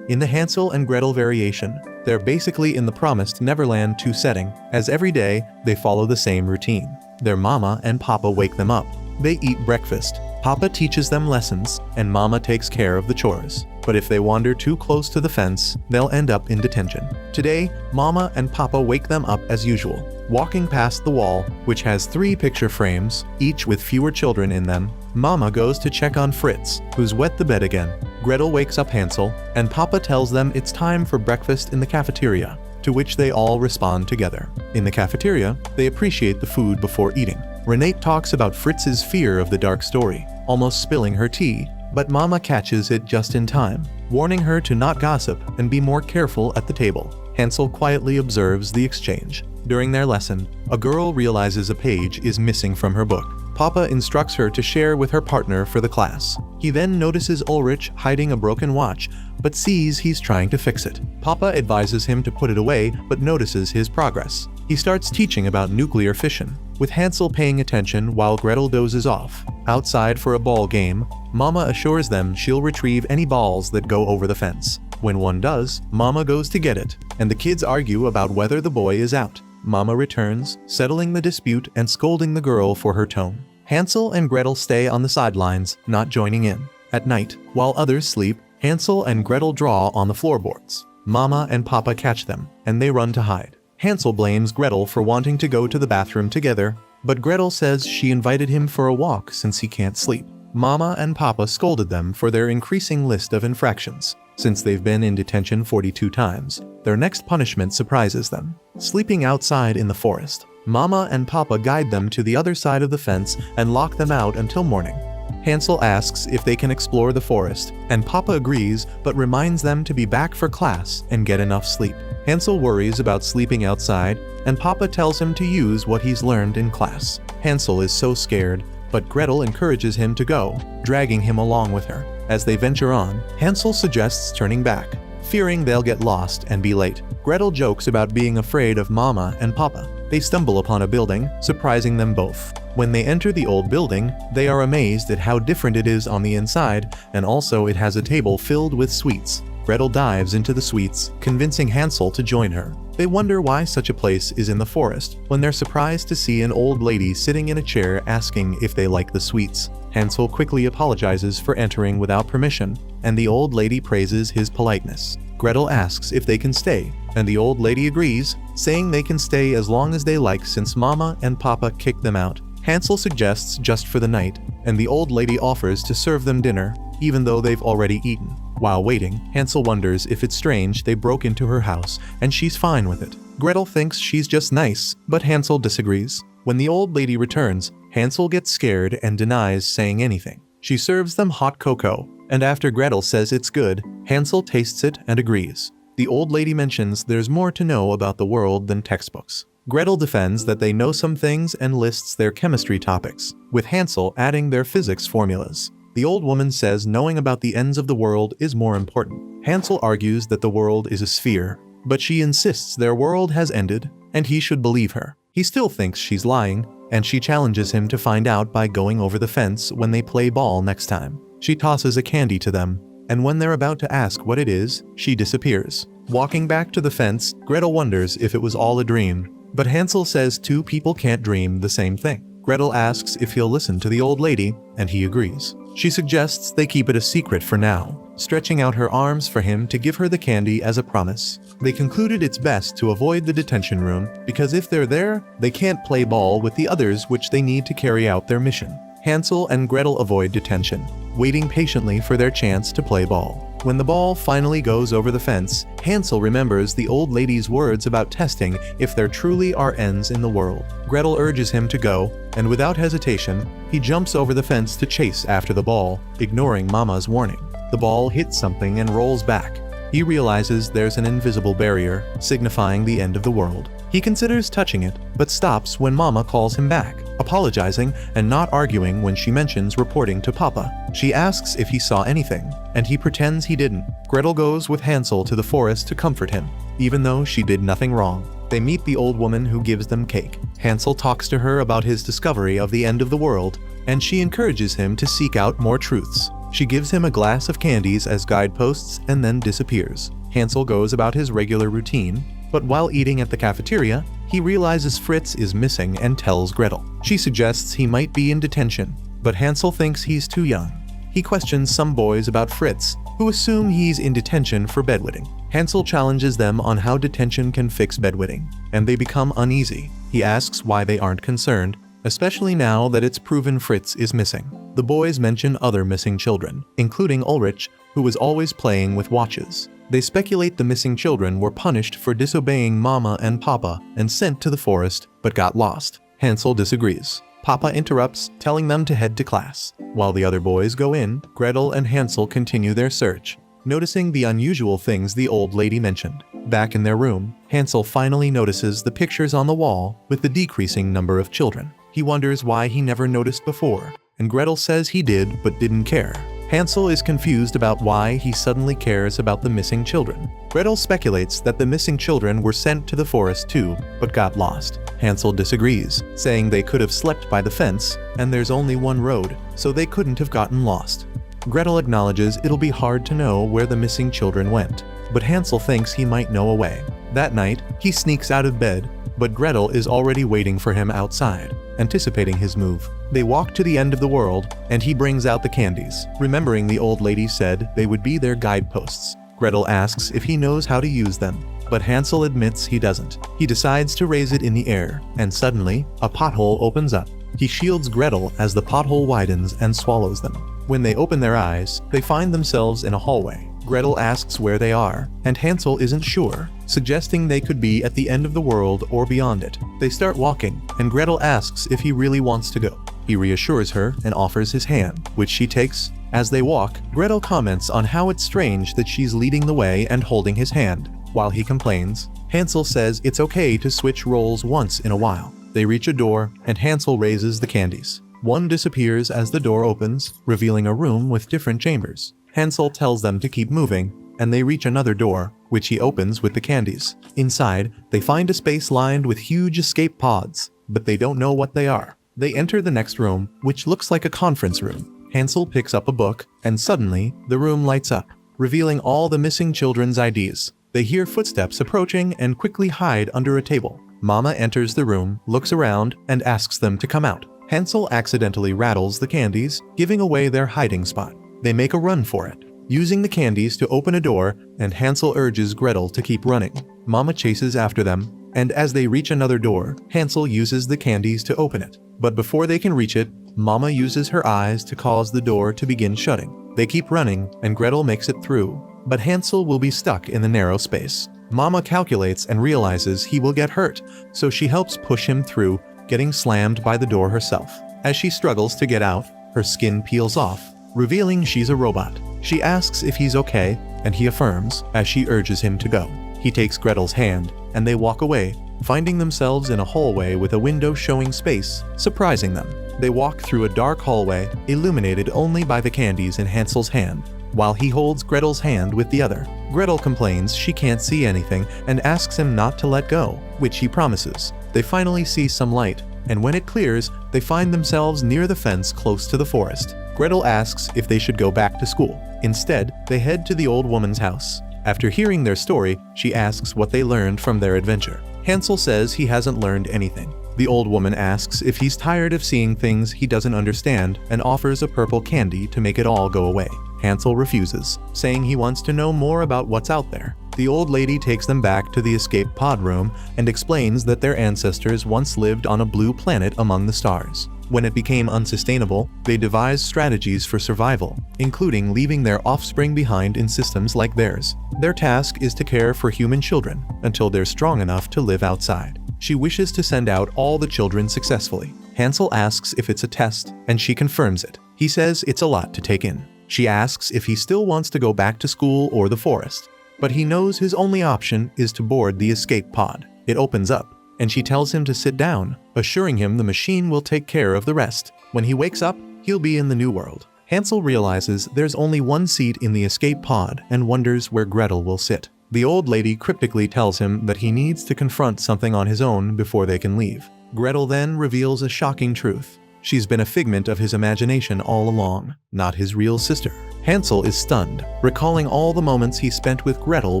In the Hansel and Gretel variation, they're basically in the promised Neverland 2 setting, as every day they follow the same routine. Their mama and papa wake them up. They eat breakfast. Papa teaches them lessons, and Mama takes care of the chores. But if they wander too close to the fence, they'll end up in detention. Today, Mama and Papa wake them up as usual. Walking past the wall, which has 3 picture frames, each with fewer children in them, Mama goes to check on Fritz, who's wet the bed again. Gretel wakes up Hansel, and Papa tells them it's time for breakfast in the cafeteria, to which they all respond together. In the cafeteria, they appreciate the food before eating. Renate talks about Fritz's fear of the dark story, almost spilling her tea, but Mama catches it just in time, warning her to not gossip and be more careful at the table. Hansel quietly observes the exchange. During their lesson, a girl realizes a page is missing from her book. Papa instructs her to share with her partner for the class. He then notices Ulrich hiding a broken watch, but sees he's trying to fix it. Papa advises him to put it away, but notices his progress. He starts teaching about nuclear fission, with Hansel paying attention while Gretel dozes off. Outside for a ball game, Mama assures them she'll retrieve any balls that go over the fence. When one does, Mama goes to get it, and the kids argue about whether the boy is out. Mama returns, settling the dispute and scolding the girl for her tone. Hansel and Gretel stay on the sidelines, not joining in. At night, while others sleep, Hansel and Gretel draw on the floorboards. Mama and Papa catch them, and they run to hide. Hansel blames Gretel for wanting to go to the bathroom together, but Gretel says she invited him for a walk since he can't sleep. Mama and Papa scolded them for their increasing list of infractions. Since they've been in detention 42 times, their next punishment surprises them: sleeping outside in the forest. Mama and Papa guide them to the other side of the fence and lock them out until morning. Hansel asks if they can explore the forest, and Papa agrees but reminds them to be back for class and get enough sleep. Hansel worries about sleeping outside, and Papa tells him to use what he's learned in class. Hansel is so scared, but Gretel encourages him to go, dragging him along with her. As they venture on, Hansel suggests turning back, fearing they'll get lost and be late. Gretel jokes about being afraid of Mama and Papa. They stumble upon a building, surprising them both. When they enter the old building, they are amazed at how different it is on the inside, and also it has a table filled with sweets. Gretel dives into the sweets, convincing Hansel to join her. They wonder why such a place is in the forest, when they're surprised to see an old lady sitting in a chair asking if they like the sweets. Hansel quickly apologizes for entering without permission, and the old lady praises his politeness. Gretel asks if they can stay, and the old lady agrees, saying they can stay as long as they like since Mama and Papa kicked them out. Hansel suggests just for the night, and the old lady offers to serve them dinner, even though they've already eaten. While waiting, Hansel wonders if it's strange they broke into her house, and she's fine with it. Gretel thinks she's just nice, but Hansel disagrees. When the old lady returns, Hansel gets scared and denies saying anything. She serves them hot cocoa, and after Gretel says it's good, Hansel tastes it and agrees. The old lady mentions there's more to know about the world than textbooks. Gretel defends that they know some things and lists their chemistry topics, with Hansel adding their physics formulas. The old woman says knowing about the ends of the world is more important. Hansel argues that the world is a sphere, but she insists their world has ended, and he should believe her. He still thinks she's lying, and she challenges him to find out by going over the fence when they play ball next time. She tosses a candy to them, and when they're about to ask what it is, she disappears. Walking back to the fence, Gretel wonders if it was all a dream, but Hansel says two people can't dream the same thing. Gretel asks if he'll listen to the old lady, and he agrees. She suggests they keep it a secret for now, stretching out her arms for him to give her the candy as a promise. They concluded it's best to avoid the detention room, because if they're there, they can't play ball with the others which they need to carry out their mission. Hansel and Gretel avoid detention, waiting patiently for their chance to play ball. When the ball finally goes over the fence, Hansel remembers the old lady's words about testing if there truly are ends in the world. Gretel urges him to go, and without hesitation, he jumps over the fence to chase after the ball, ignoring Mama's warning. The ball hits something and rolls back. He realizes there's an invisible barrier, signifying the end of the world. He considers touching it, but stops when Mama calls him back, apologizing and not arguing when she mentions reporting to Papa. She asks if he saw anything, and he pretends he didn't. Gretel goes with Hansel to the forest to comfort him, even though she did nothing wrong. They meet the old woman who gives them cake. Hansel talks to her about his discovery of the end of the world, and she encourages him to seek out more truths. She gives him a glass of candies as guideposts and then disappears. Hansel goes about his regular routine, but while eating at the cafeteria, he realizes Fritz is missing and tells Gretel. She suggests he might be in detention, but Hansel thinks he's too young. He questions some boys about Fritz, who assume he's in detention for bedwetting. Hansel challenges them on how detention can fix bedwetting, and they become uneasy. He asks why they aren't concerned, especially now that it's proven Fritz is missing. The boys mention other missing children, including Ulrich, who was always playing with watches. They speculate the missing children were punished for disobeying Mama and Papa and sent to the forest, but got lost. Hansel disagrees. Papa interrupts, telling them to head to class. While the other boys go in, Gretel and Hansel continue their search, noticing the unusual things the old lady mentioned. Back in their room, Hansel finally notices the pictures on the wall with the decreasing number of children. He wonders why he never noticed before, and Gretel says he did but didn't care. Hansel is confused about why he suddenly cares about the missing children. Gretel speculates that the missing children were sent to the forest too, but got lost. Hansel disagrees, saying they could have slept by the fence, and there's only one road, so they couldn't have gotten lost. Gretel acknowledges it'll be hard to know where the missing children went, but Hansel thinks he might know a way. That night, he sneaks out of bed, but Gretel is already waiting for him outside, anticipating his move. They walk to the end of the world, and he brings out the candies, remembering the old lady said they would be their guideposts. Gretel asks if he knows how to use them, but Hansel admits he doesn't. He decides to raise it in the air, and suddenly, a pothole opens up. He shields Gretel as the pothole widens and swallows them. When they open their eyes, they find themselves in a hallway. Gretel asks where they are, and Hansel isn't sure, suggesting they could be at the end of the world or beyond it. They start walking, and Gretel asks if he really wants to go. He reassures her and offers his hand, which she takes. As they walk, Gretel comments on how it's strange that she's leading the way and holding his hand. While he complains, Hansel says it's okay to switch roles once in a while. They reach a door, and Hansel raises the candies. One disappears as the door opens, revealing a room with different chambers. Hansel tells them to keep moving, and they reach another door, which he opens with the candies. Inside, they find a space lined with huge escape pods, but they don't know what they are. They enter the next room, which looks like a conference room. Hansel picks up a book, and suddenly, the room lights up, revealing all the missing children's IDs. They hear footsteps approaching and quickly hide under a table. Mama enters the room, looks around, and asks them to come out. Hansel accidentally rattles the candies, giving away their hiding spot. They make a run for it, using the candies to open a door, and Hansel urges Gretel to keep running. Mama chases after them, and as they reach another door, Hansel uses the candies to open it. But before they can reach it, Mama uses her eyes to cause the door to begin shutting. They keep running, and Gretel makes it through, but Hansel will be stuck in the narrow space. Mama calculates and realizes he will get hurt, so she helps push him through, getting slammed by the door herself. As she struggles to get out, her skin peels off, revealing she's a robot. She asks if he's okay, and he affirms as she urges him to go. He takes Gretel's hand, and they walk away, finding themselves in a hallway with a window showing space, surprising them. They walk through a dark hallway, illuminated only by the candies in Hansel's hand, while he holds Gretel's hand with the other. Gretel complains she can't see anything and asks him not to let go, which he promises. They finally see some light, and when it clears, they find themselves near the fence close to the forest. Gretel asks if they should go back to school. Instead, they head to the old woman's house. After hearing their story, she asks what they learned from their adventure. Hansel says he hasn't learned anything. The old woman asks if he's tired of seeing things he doesn't understand and offers a purple candy to make it all go away. Hansel refuses, saying he wants to know more about what's out there. The old lady takes them back to the escape pod room and explains that their ancestors once lived on a blue planet among the stars. When it became unsustainable, they devised strategies for survival, including leaving their offspring behind in systems like theirs. Their task is to care for human children until they're strong enough to live outside. She wishes to send out all the children successfully. Hansel asks if it's a test, and she confirms it. He says it's a lot to take in. She asks if he still wants to go back to school or the forest, but he knows his only option is to board the escape pod. It opens up, and she tells him to sit down, assuring him the machine will take care of the rest. When he wakes up, he'll be in the new world. Hansel realizes there's only one seat in the escape pod and wonders where Gretel will sit. The old lady cryptically tells him that he needs to confront something on his own before they can leave. Gretel then reveals a shocking truth. She's been a figment of his imagination all along, not his real sister. Hansel is stunned, recalling all the moments he spent with Gretel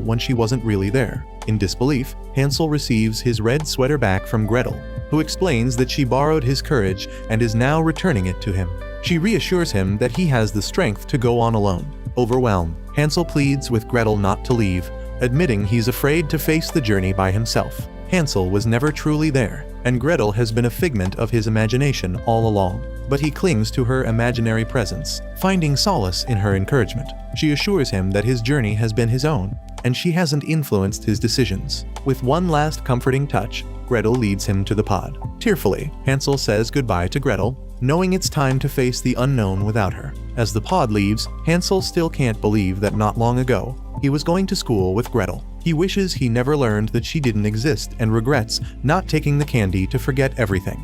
when she wasn't really there. In disbelief, Hansel receives his red sweater back from Gretel, who explains that she borrowed his courage and is now returning it to him. She reassures him that he has the strength to go on alone. Overwhelmed, Hansel pleads with Gretel not to leave, admitting he's afraid to face the journey by himself. Hansel was never truly there, and Gretel has been a figment of his imagination all along. But he clings to her imaginary presence, finding solace in her encouragement. She assures him that his journey has been his own, and she hasn't influenced his decisions. With one last comforting touch, Gretel leads him to the pod. Tearfully, Hansel says goodbye to Gretel, knowing it's time to face the unknown without her. As the pod leaves, Hansel still can't believe that not long ago, he was going to school with Gretel. He wishes he never learned that she didn't exist and regrets not taking the candy to forget everything.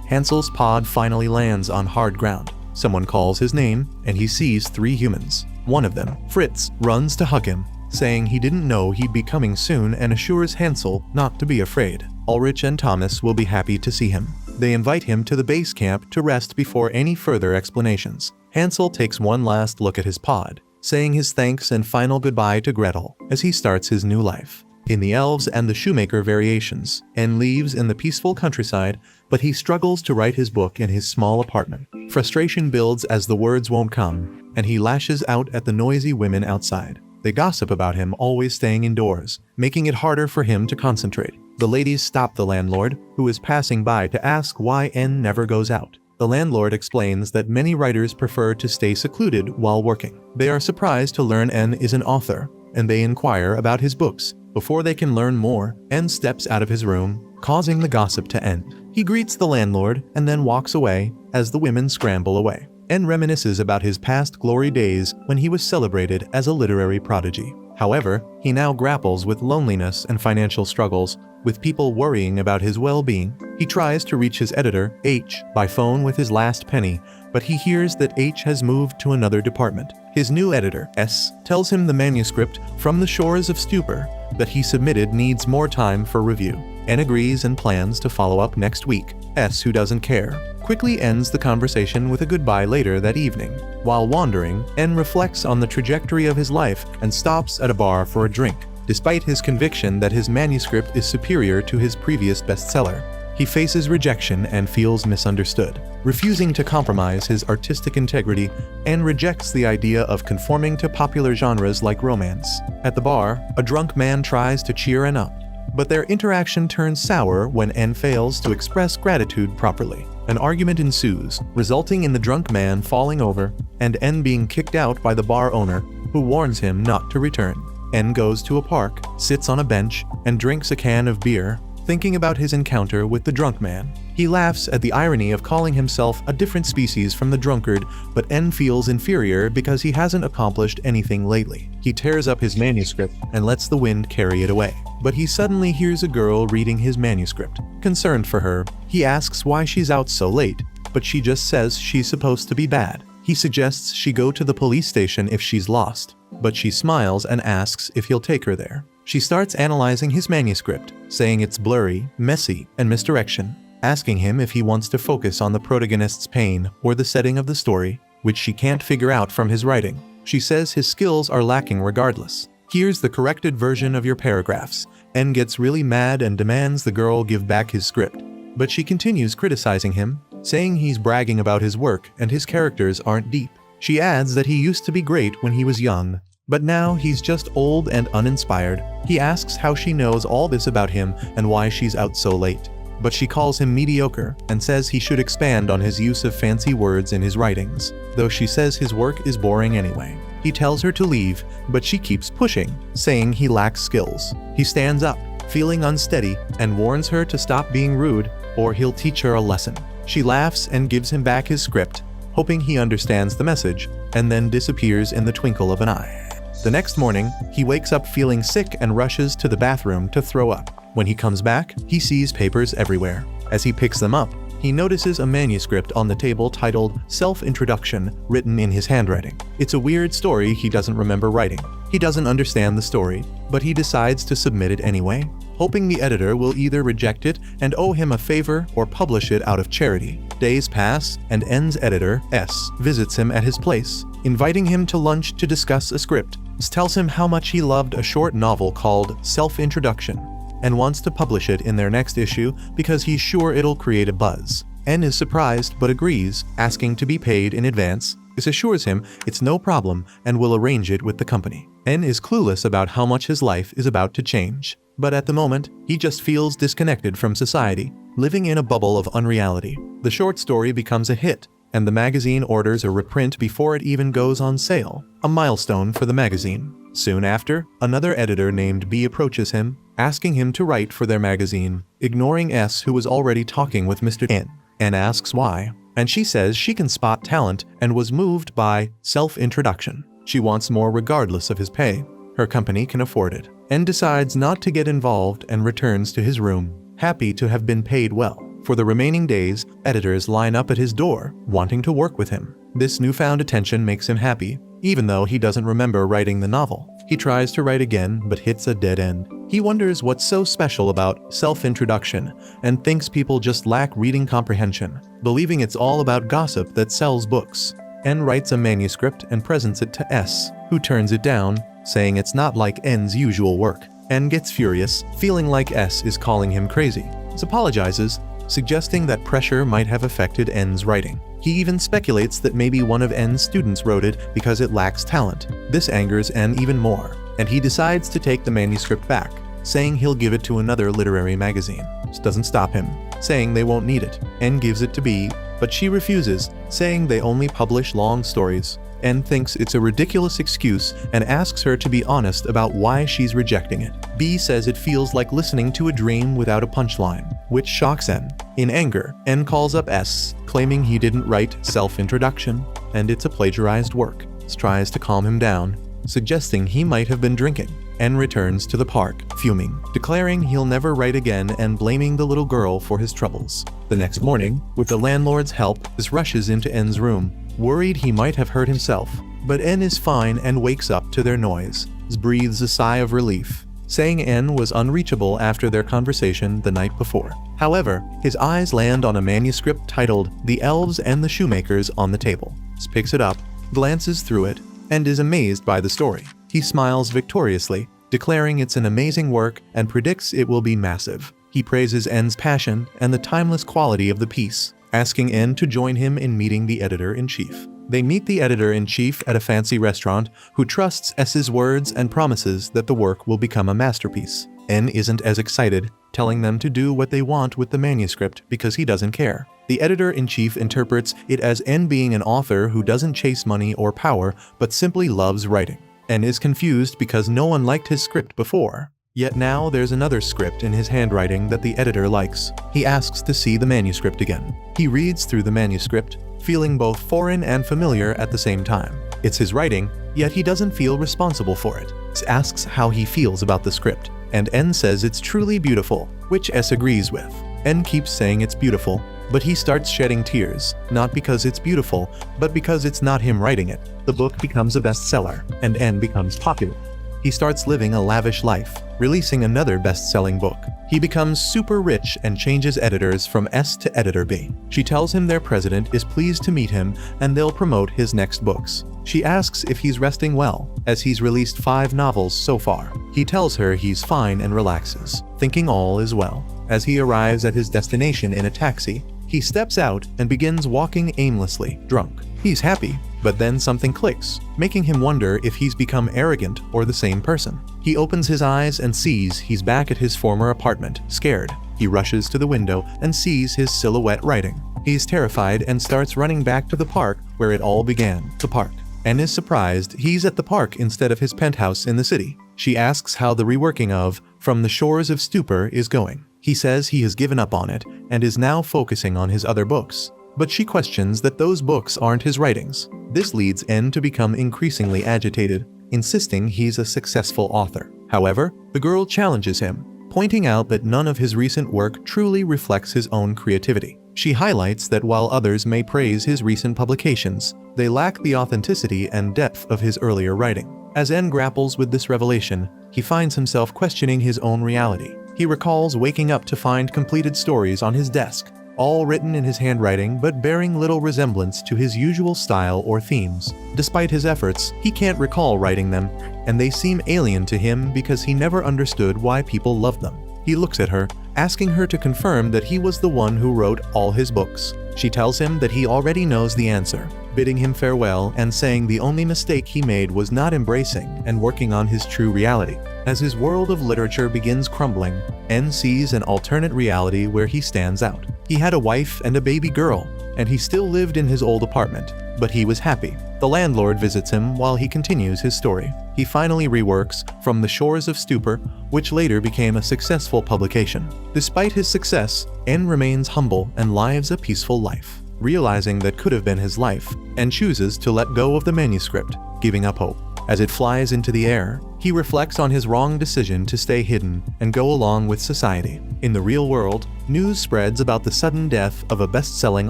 Hansel's pod finally lands on hard ground. Someone calls his name, and he sees 3 humans. One of them, Fritz, runs to hug him, saying he didn't know he'd be coming soon and assures Hansel not to be afraid. Ulrich and Thomas will be happy to see him. They invite him to the base camp to rest before any further explanations. Hansel takes one last look at his pod, saying his thanks and final goodbye to Gretel as he starts his new life. In the elves and the shoemaker variations, N leaves in the peaceful countryside, but he struggles to write his book in his small apartment. Frustration builds as the words won't come, and he lashes out at the noisy women outside. They gossip about him always staying indoors, making it harder for him to concentrate. The ladies stop the landlord, who is passing by, to ask why N never goes out. The landlord explains that many writers prefer to stay secluded while working. They are surprised to learn N is an author, and they inquire about his books. Before they can learn more, N steps out of his room, causing the gossip to end. He greets the landlord and then walks away as the women scramble away. N reminisces about his past glory days when he was celebrated as a literary prodigy. However, he now grapples with loneliness and financial struggles, with people worrying about his well-being. He tries to reach his editor, H, by phone with his last penny, but he hears that H has moved to another department. His new editor, S, tells him the manuscript From the Shores of Stupor that he submitted needs more time for review. N agrees and plans to follow up next week. S, who doesn't care, quickly ends the conversation with a goodbye later that evening. While wandering, N reflects on the trajectory of his life and stops at a bar for a drink. Despite his conviction that his manuscript is superior to his previous bestseller, he faces rejection and feels misunderstood. Refusing to compromise his artistic integrity, N rejects the idea of conforming to popular genres like romance. At the bar, a drunk man tries to cheer N up, but their interaction turns sour when N fails to express gratitude properly. An argument ensues, resulting in the drunk man falling over and N being kicked out by the bar owner, who warns him not to return. N goes to a park, sits on a bench, and drinks a can of beer, thinking about his encounter with the drunk man. He laughs at the irony of calling himself a different species from the drunkard, but N feels inferior because he hasn't accomplished anything lately. He tears up his manuscript and lets the wind carry it away. But he suddenly hears a girl reading his manuscript. Concerned for her, he asks why she's out so late, but she just says she's supposed to be bad. He suggests she go to the police station if she's lost, but she smiles and asks if he'll take her there. She starts analyzing his manuscript, saying it's blurry, messy, and misdirection, asking him if he wants to focus on the protagonist's pain or the setting of the story, which she can't figure out from his writing. She says his skills are lacking regardless. Here's the corrected version of your paragraphs. N gets really mad and demands the girl give back his script, but she continues criticizing him, saying he's bragging about his work and his characters aren't deep. She adds that he used to be great when he was young, but now he's just old and uninspired. He asks how she knows all this about him and why she's out so late, but she calls him mediocre and says he should expand on his use of fancy words in his writings, though she says his work is boring anyway. He tells her to leave, but she keeps pushing, saying he lacks skills. He stands up, feeling unsteady, and warns her to stop being rude or he'll teach her a lesson. She laughs and gives him back his script, hoping he understands the message, and then disappears in the twinkle of an eye. The next morning, he wakes up feeling sick and rushes to the bathroom to throw up. When he comes back, he sees papers everywhere. As he picks them up, he notices a manuscript on the table titled Self-Introduction, written in his handwriting. It's a weird story he doesn't remember writing. He doesn't understand the story, but he decides to submit it anyway, hoping the editor will either reject it and owe him a favor or publish it out of charity. Days pass, and N's editor, S, visits him at his place, inviting him to lunch to discuss a script. S tells him how much he loved a short novel called Self-Introduction, and wants to publish it in their next issue because he's sure it'll create a buzz. N is surprised but agrees, asking to be paid in advance. This assures him it's no problem and will arrange it with the company. N is clueless about how much his life is about to change, but at the moment, he just feels disconnected from society, living in a bubble of unreality. The short story becomes a hit, and the magazine orders a reprint before it even goes on sale, a milestone for the magazine. Soon after, another editor named B approaches him, asking him to write for their magazine, ignoring S, who was already talking with Mr. N. N asks why, and she says she can spot talent and was moved by self-introduction. She wants more regardless of his pay. Her company can afford it. N decides not to get involved and returns to his room, happy to have been paid well. For the remaining days, editors line up at his door, wanting to work with him. This newfound attention makes him happy, even though he doesn't remember writing the novel. He tries to write again, but hits a dead end. He wonders what's so special about self-introduction and thinks people just lack reading comprehension, believing it's all about gossip that sells books. N writes a manuscript and presents it to S, who turns it down, saying it's not like N's usual work. N gets furious, feeling like S is calling him crazy. S apologizes, suggesting that pressure might have affected N's writing. He even speculates that maybe one of N's students wrote it because it lacks talent. This angers N even more, and he decides to take the manuscript back, saying he'll give it to another literary magazine. This doesn't stop him, saying they won't need it. N gives it to B, but she refuses, saying they only publish long stories. N thinks it's a ridiculous excuse and asks her to be honest about why she's rejecting it. B says it feels like listening to a dream without a punchline, which shocks N. In anger, N calls up S, claiming he didn't write self-introduction, and it's a plagiarized work. S tries to calm him down, suggesting he might have been drinking. N returns to the park, fuming, declaring he'll never write again and blaming the little girl for his troubles. The next morning, with the landlord's help, S rushes into N's room, worried he might have hurt himself. But N is fine and wakes up to their noise. S breathes a sigh of relief, saying N was unreachable after their conversation the night before. However, his eyes land on a manuscript titled The Elves and the Shoemakers on the table. S picks it up, glances through it, and is amazed by the story. He smiles victoriously, declaring it's an amazing work and predicts it will be massive. He praises N's passion and the timeless quality of the piece, asking N to join him in meeting the editor-in-chief. They meet the editor-in-chief at a fancy restaurant, who trusts S's words and promises that the work will become a masterpiece. N isn't as excited, telling them to do what they want with the manuscript because he doesn't care. The editor-in-chief interprets it as N being an author who doesn't chase money or power but simply loves writing. N is confused because no one liked his script before. Yet now there's another script in his handwriting that the editor likes. He asks to see the manuscript again. He reads through the manuscript, feeling both foreign and familiar at the same time. It's his writing, yet he doesn't feel responsible for it. S asks how he feels about the script, and N says it's truly beautiful, which S agrees with. N keeps saying it's beautiful, but he starts shedding tears, not because it's beautiful, but because it's not him writing it. The book becomes a bestseller, and N becomes popular. He starts living a lavish life, releasing another best-selling book. He becomes super rich and changes editors from S to editor B. She tells him their president is pleased to meet him and they'll promote his next books. She asks if he's resting well, as he's released 5 novels so far. He tells her he's fine and relaxes, thinking all is well. As he arrives at his destination in a taxi, he steps out and begins walking aimlessly, drunk. He's happy, but then something clicks, making him wonder if he's become arrogant or the same person. He opens his eyes and sees he's back at his former apartment, scared. He rushes to the window and sees his silhouette writing. He's terrified and starts running back to the park where it all began, the park. N is surprised he's at the park instead of his penthouse in the city. She asks how the reworking of From the Shores of Stupor is going. He says he has given up on it and is now focusing on his other books. But she questions that those books aren't his writings. This leads N to become increasingly agitated, insisting he's a successful author. However, the girl challenges him, pointing out that none of his recent work truly reflects his own creativity. She highlights that while others may praise his recent publications, they lack the authenticity and depth of his earlier writing. As N grapples with this revelation, he finds himself questioning his own reality. He recalls waking up to find completed stories on his desk, all written in his handwriting but bearing little resemblance to his usual style or themes. Despite his efforts, he can't recall writing them, and they seem alien to him because he never understood why people loved them. He looks at her, asking her to confirm that he was the one who wrote all his books. She tells him that he already knows the answer, bidding him farewell and saying the only mistake he made was not embracing and working on his true reality. As his world of literature begins crumbling, N sees an alternate reality where he stands out. He had a wife and a baby girl, and he still lived in his old apartment, but he was happy. The landlord visits him while he continues his story. He finally reworks From the Shores of Stupor, which later became a successful publication. Despite his success, N remains humble and lives a peaceful life. Realizing that could have been his life, N chooses to let go of the manuscript, giving up hope. As it flies into the air, he reflects on his wrong decision to stay hidden and go along with society. In the real world, news spreads about the sudden death of a best-selling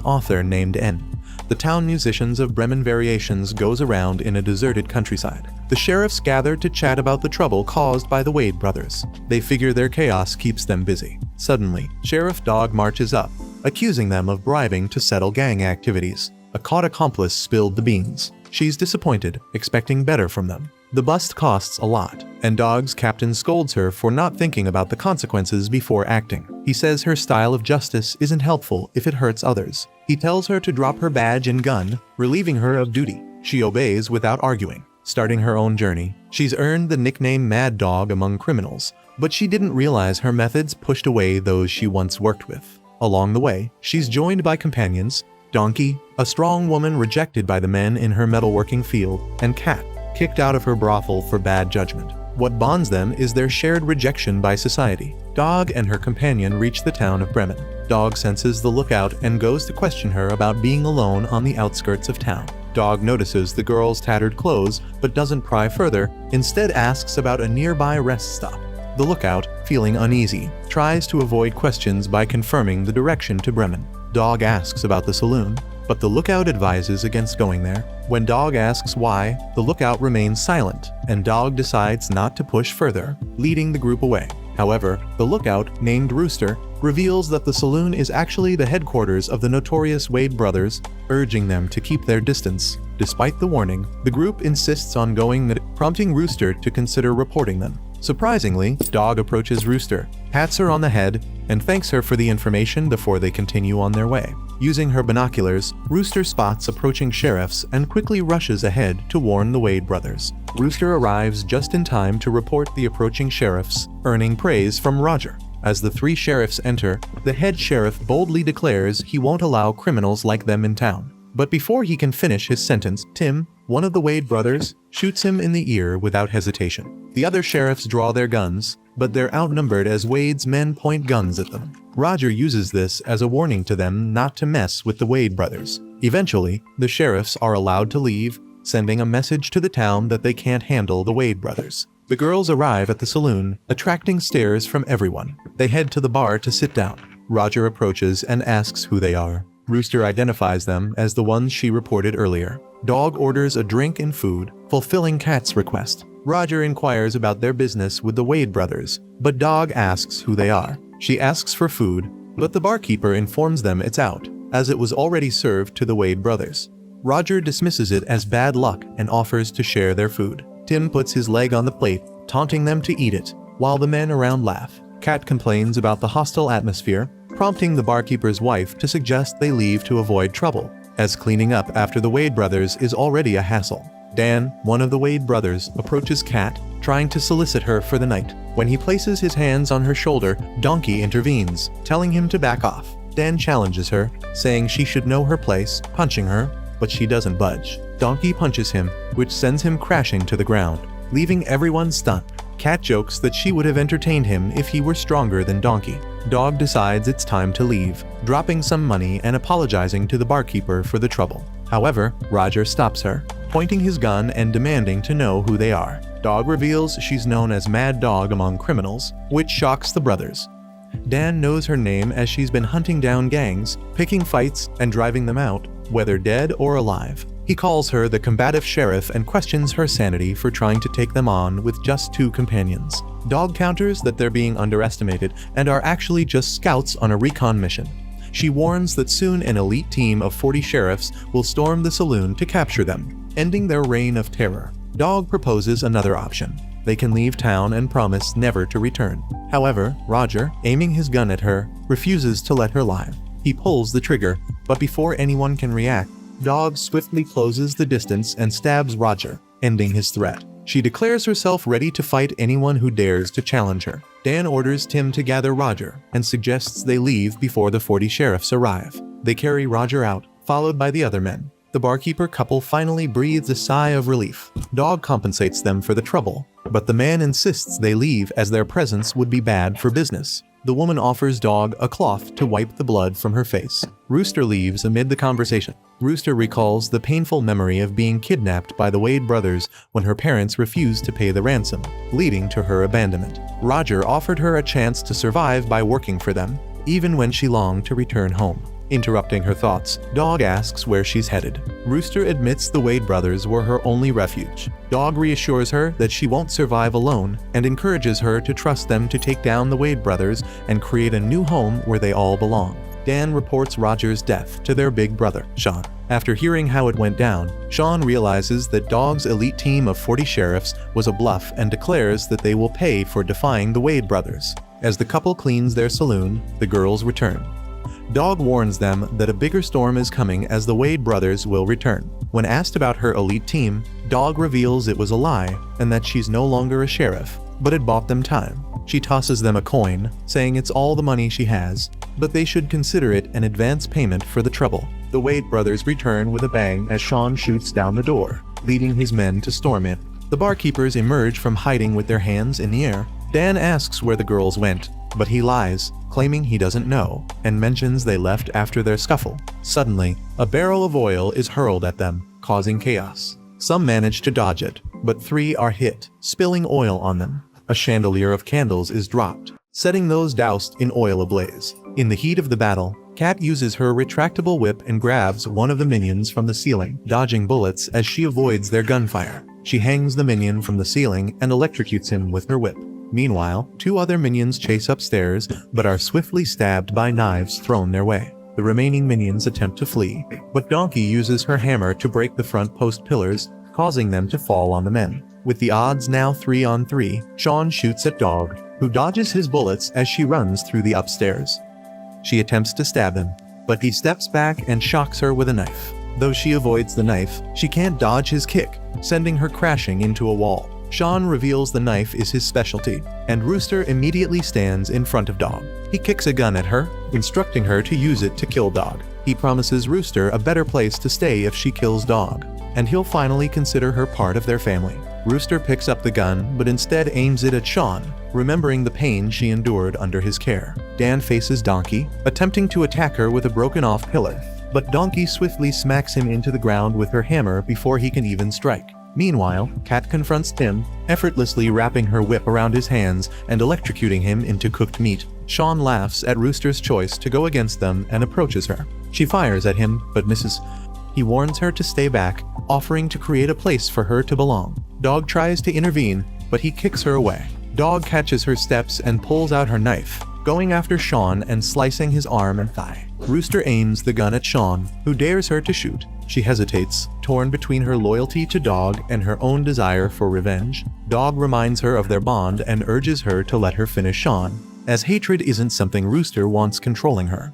author named N. The town musicians of Bremen Variations goes around in a deserted countryside. The sheriffs gather to chat about the trouble caused by the Wade brothers. They figure their chaos keeps them busy. Suddenly, Sheriff Dog marches up, accusing them of bribing to settle gang activities. A caught accomplice spilled the beans. She's disappointed, expecting better from them. The bust costs a lot, and Dog's captain scolds her for not thinking about the consequences before acting. He says her style of justice isn't helpful if it hurts others. He tells her to drop her badge and gun, relieving her of duty. She obeys without arguing. Starting her own journey, she's earned the nickname Mad Dog among criminals, but she didn't realize her methods pushed away those she once worked with. Along the way, she's joined by companions, Donkey, a strong woman rejected by the men in her metalworking field, and Cat, kicked out of her brothel for bad judgment. What bonds them is their shared rejection by society. Dog and her companion reach the town of Bremen. Dog senses the lookout and goes to question her about being alone on the outskirts of town. Dog notices the girl's tattered clothes but doesn't pry further, instead asks about a nearby rest stop. The lookout, feeling uneasy, tries to avoid questions by confirming the direction to Bremen. Dog asks about the saloon, but the lookout advises against going there. When Dog asks why, the lookout remains silent, and Dog decides not to push further, leading the group away. However, the lookout, named Rooster, reveals that the saloon is actually the headquarters of the notorious Wade brothers, urging them to keep their distance. Despite the warning, the group insists on going, prompting Rooster to consider reporting them. Surprisingly, Dog approaches Rooster, pats her on the head, and thanks her for the information before they continue on their way. Using her binoculars, Rooster spots approaching sheriffs and quickly rushes ahead to warn the Wade brothers. Rooster arrives just in time to report the approaching sheriffs, earning praise from Roger. As the three sheriffs enter, the head sheriff boldly declares he won't allow criminals like them in town. But before he can finish his sentence, Tim, one of the Wade brothers, shoots him in the ear without hesitation. The other sheriffs draw their guns, but they're outnumbered as Wade's men point guns at them. Roger uses this as a warning to them not to mess with the Wade brothers. Eventually, the sheriffs are allowed to leave, sending a message to the town that they can't handle the Wade brothers. The girls arrive at the saloon, attracting stares from everyone. They head to the bar to sit down. Roger approaches and asks who they are. Rooster identifies them as the ones she reported earlier. Dog orders a drink and food, fulfilling Cat's request. Roger inquires about their business with the Wade brothers, but Dog asks who they are. She asks for food, but the barkeeper informs them it's out, as it was already served to the Wade brothers. Roger dismisses it as bad luck and offers to share their food. Tim puts his leg on the plate, taunting them to eat it, while the men around laugh. Cat complains about the hostile atmosphere, prompting the barkeeper's wife to suggest they leave to avoid trouble, as cleaning up after the Wade brothers is already a hassle. Dan, one of the Wade brothers, approaches Cat, trying to solicit her for the night. When he places his hands on her shoulder, Donkey intervenes, telling him to back off. Dan challenges her, saying she should know her place, punching her, but she doesn't budge. Donkey punches him, which sends him crashing to the ground, leaving everyone stunned. Cat jokes that she would have entertained him if he were stronger than Donkey. Dog decides it's time to leave, dropping some money and apologizing to the barkeeper for the trouble. However, Roger stops her, pointing his gun and demanding to know who they are. Dog reveals she's known as Mad Dog among criminals, which shocks the brothers. Dan knows her name as she's been hunting down gangs, picking fights, and driving them out, whether dead or alive. He calls her the combative sheriff and questions her sanity for trying to take them on with just 2 companions. Dog counters that they're being underestimated and are actually just scouts on a recon mission. She warns that soon an elite team of 40 sheriffs will storm the saloon to capture them, ending their reign of terror. Dog proposes another option. They can leave town and promise never to return. However, Roger, aiming his gun at her, refuses to let her live. He pulls the trigger, but before anyone can react, Dog swiftly closes the distance and stabs Roger, ending his threat. She declares herself ready to fight anyone who dares to challenge her. Dan orders Tim to gather Roger and suggests they leave before the 40 sheriffs arrive. They carry Roger out, followed by the other men. The barkeeper couple finally breathes a sigh of relief. Dog compensates them for the trouble, but the man insists they leave as their presence would be bad for business. The woman offers Dog a cloth to wipe the blood from her face. Rooster leaves amid the conversation. Rooster recalls the painful memory of being kidnapped by the Wade brothers when her parents refused to pay the ransom, leading to her abandonment. Roger offered her a chance to survive by working for them, even when she longed to return home. Interrupting her thoughts, Dog asks where she's headed. Rooster admits the Wade brothers were her only refuge. Dog reassures her that she won't survive alone and encourages her to trust them to take down the Wade brothers and create a new home where they all belong. Dan reports Roger's death to their big brother, Sean. After hearing how it went down, Sean realizes that Dog's elite team of 40 sheriffs was a bluff and declares that they will pay for defying the Wade brothers. As the couple cleans their saloon, the girls return. Dog warns them that a bigger storm is coming as the Wade brothers will return. When asked about her elite team, Dog reveals it was a lie and that she's no longer a sheriff, but it bought them time. She tosses them a coin, saying it's all the money she has, but they should consider it an advance payment for the trouble. The Wade brothers return with a bang as Sean shoots down the door, leading his men to storm in. The barkeepers emerge from hiding with their hands in the air. Dan asks where the girls went, but he lies, claiming he doesn't know, and mentions they left after their scuffle. Suddenly, a barrel of oil is hurled at them, causing chaos. Some manage to dodge it, but 3 are hit, spilling oil on them. A chandelier of candles is dropped, setting those doused in oil ablaze. In the heat of the battle, Kat uses her retractable whip and grabs one of the minions from the ceiling, dodging bullets as she avoids their gunfire. She hangs the minion from the ceiling and electrocutes him with her whip. Meanwhile, 2 other minions chase upstairs, but are swiftly stabbed by knives thrown their way. The remaining minions attempt to flee, but Donkey uses her hammer to break the front post pillars, causing them to fall on the men. With the odds now 3 on 3, Sean shoots at Dog, who dodges his bullets as she runs through the upstairs. She attempts to stab him, but he steps back and shocks her with a knife. Though she avoids the knife, she can't dodge his kick, sending her crashing into a wall. Sean reveals the knife is his specialty, and Rooster immediately stands in front of Dog. He kicks a gun at her, instructing her to use it to kill Dog. He promises Rooster a better place to stay if she kills Dog, and he'll finally consider her part of their family. Rooster picks up the gun, but instead aims it at Sean, remembering the pain she endured under his care. Dan faces Donkey, attempting to attack her with a broken-off pillar, but Donkey swiftly smacks him into the ground with her hammer before he can even strike. Meanwhile, Kat confronts Tim, effortlessly wrapping her whip around his hands and electrocuting him into cooked meat. Sean laughs at Rooster's choice to go against them and approaches her. She fires at him, but misses. He warns her to stay back, offering to create a place for her to belong. Dog tries to intervene, but he kicks her away. Dog catches her steps and pulls out her knife, going after Sean and slicing his arm and thigh. Rooster aims the gun at Sean, who dares her to shoot. She hesitates, torn between her loyalty to Dog and her own desire for revenge. Dog reminds her of their bond and urges her to let her finish Sean, as hatred isn't something Rooster wants controlling her.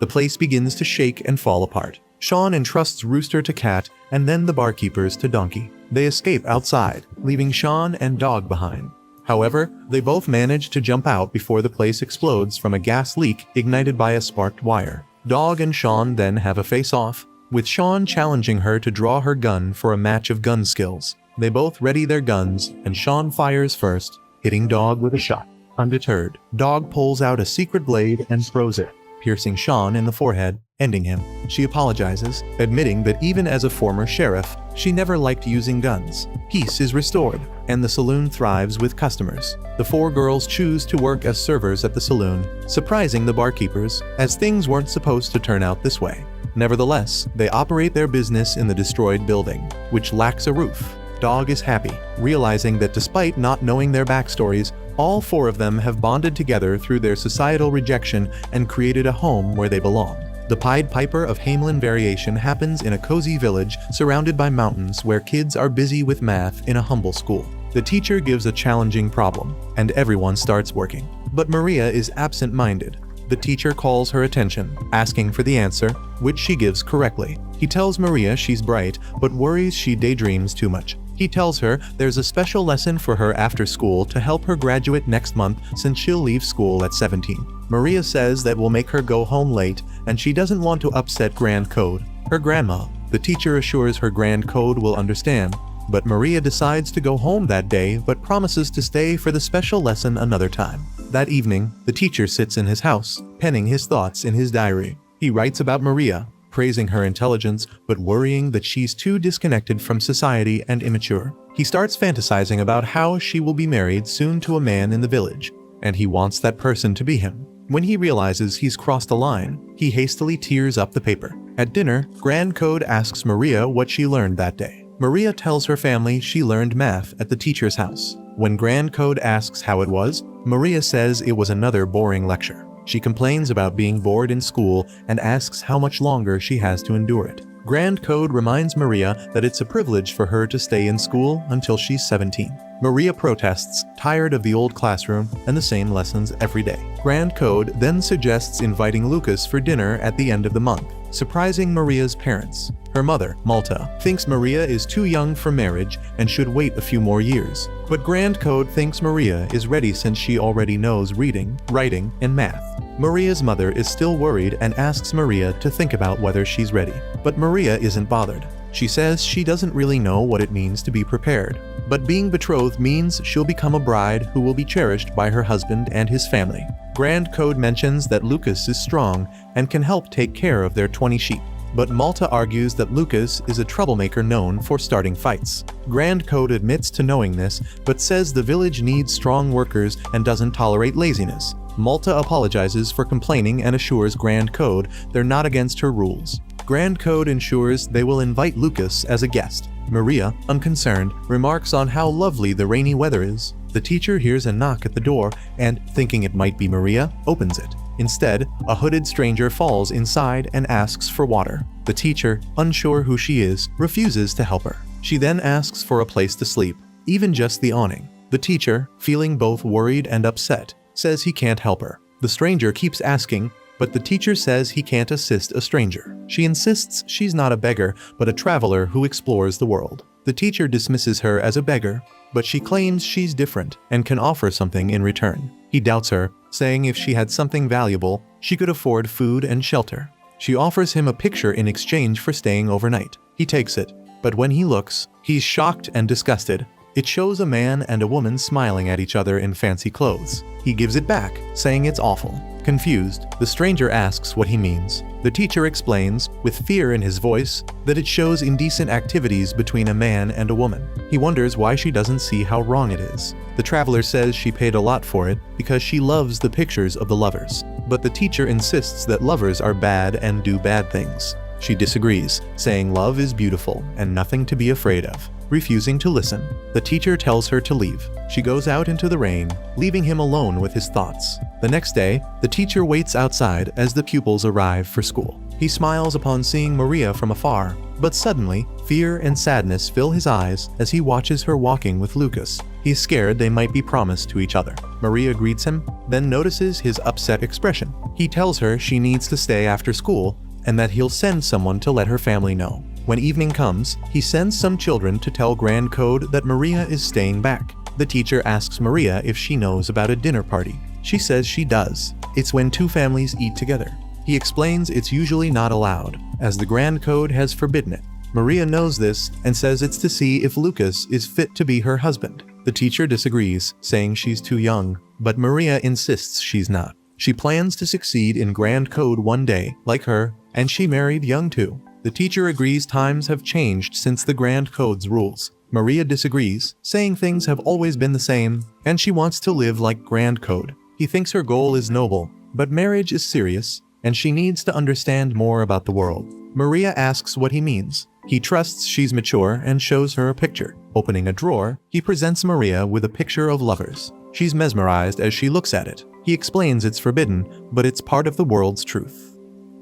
The place begins to shake and fall apart. Sean entrusts Rooster to Kat and then the barkeepers to Donkey. They escape outside, leaving Sean and Dog behind. However, they both manage to jump out before the place explodes from a gas leak ignited by a sparked wire. Dog and Sean then have a face-off, with Sean challenging her to draw her gun for a match of gun skills. They both ready their guns, and Sean fires first, hitting Dog with a shot. Undeterred, Dog pulls out a secret blade and throws it, piercing Sean in the forehead, ending him. She apologizes, admitting that even as a former sheriff, she never liked using guns. Peace is restored, and the saloon thrives with customers. The 4 girls choose to work as servers at the saloon, surprising the barkeepers, as things weren't supposed to turn out this way. Nevertheless, they operate their business in the destroyed building, which lacks a roof. Dog is happy, realizing that despite not knowing their backstories, all 4 of them have bonded together through their societal rejection and created a home where they belong. The Pied Piper of Hamelin variation happens in a cozy village surrounded by mountains where kids are busy with math in a humble school. The teacher gives a challenging problem, and everyone starts working. But Maria is absent-minded. The teacher calls her attention, asking for the answer, which she gives correctly. He tells Maria she's bright, but worries she daydreams too much. He tells her there's a special lesson for her after school to help her graduate next month since she'll leave school at 17. Maria says that will make her go home late, and she doesn't want to upset Grand Code, her grandma. The teacher assures her Grand Code will understand, but Maria decides to go home that day but promises to stay for the special lesson another time. That evening, the teacher sits in his house, penning his thoughts in his diary. He writes about Maria, praising her intelligence but worrying that she's too disconnected from society and immature. He starts fantasizing about how she will be married soon to a man in the village, and he wants that person to be him. When he realizes he's crossed a line, he hastily tears up the paper. At dinner, Grand Code asks Maria what she learned that day. Maria tells her family she learned math at the teacher's house. When Grand Code asks how it was, Maria says it was another boring lecture. She complains about being bored in school and asks how much longer she has to endure it. Grand Code reminds Maria that it's a privilege for her to stay in school until she's 17. Maria protests, tired of the old classroom and the same lessons every day. Grand Code then suggests inviting Lucas for dinner at the end of the month, surprising Maria's parents. Her mother, Malta, thinks Maria is too young for marriage and should wait a few more years. But Grand Code thinks Maria is ready since she already knows reading, writing, and math. Maria's mother is still worried and asks Maria to think about whether she's ready. But Maria isn't bothered. She says she doesn't really know what it means to be prepared. But being betrothed means she'll become a bride who will be cherished by her husband and his family. Grand Code mentions that Lucas is strong and can help take care of their 20 sheep. But Malta argues that Lucas is a troublemaker known for starting fights. Grand Code admits to knowing this, but says the village needs strong workers and doesn't tolerate laziness. Malta apologizes for complaining and assures Grand Code they're not against her rules. Grand Code ensures they will invite Lucas as a guest. Maria, unconcerned, remarks on how lovely the rainy weather is. The teacher hears a knock at the door and, thinking it might be Maria, opens it. Instead, a hooded stranger falls inside and asks for water. The teacher, unsure who she is, refuses to help her. She then asks for a place to sleep, even just the awning. The teacher, feeling both worried and upset, says he can't help her. The stranger keeps asking, but the teacher says he can't assist a stranger. She insists she's not a beggar, but a traveler who explores the world. The teacher dismisses her as a beggar, but she claims she's different and can offer something in return. He doubts her, saying if she had something valuable, she could afford food and shelter. She offers him a picture in exchange for staying overnight. He takes it, but when he looks, he's shocked and disgusted. It shows a man and a woman smiling at each other in fancy clothes. He gives it back, saying it's awful. Confused, the stranger asks what he means. The teacher explains, with fear in his voice, that it shows indecent activities between a man and a woman. He wonders why she doesn't see how wrong it is. The traveler says she paid a lot for it because she loves the pictures of the lovers. But the teacher insists that lovers are bad and do bad things. She disagrees, saying love is beautiful and nothing to be afraid of. Refusing to listen, the teacher tells her to leave. She goes out into the rain, leaving him alone with his thoughts. The next day, the teacher waits outside as the pupils arrive for school. He smiles upon seeing Maria from afar, but suddenly, fear and sadness fill his eyes as he watches her walking with Lucas. He's scared they might be promised to each other. Maria greets him, then notices his upset expression. He tells her she needs to stay after school and that he'll send someone to let her family know. When evening comes, he sends some children to tell Grand Code that Maria is staying back. The teacher asks Maria if she knows about a dinner party. She says she does. It's when two families eat together. He explains it's usually not allowed, as the Grand Code has forbidden it. Maria knows this and says it's to see if Lucas is fit to be her husband. The teacher disagrees, saying she's too young, but Maria insists she's not. She plans to succeed in Grand Code one day, like her, and she married young too. The teacher agrees times have changed since the Grand Code's rules. Maria disagrees, saying things have always been the same, and she wants to live like Grand Code. He thinks her goal is noble, but marriage is serious, and she needs to understand more about the world. Maria asks what he means. He trusts she's mature and shows her a picture. Opening a drawer, he presents Maria with a picture of lovers. She's mesmerized as she looks at it. He explains it's forbidden, but it's part of the world's truth.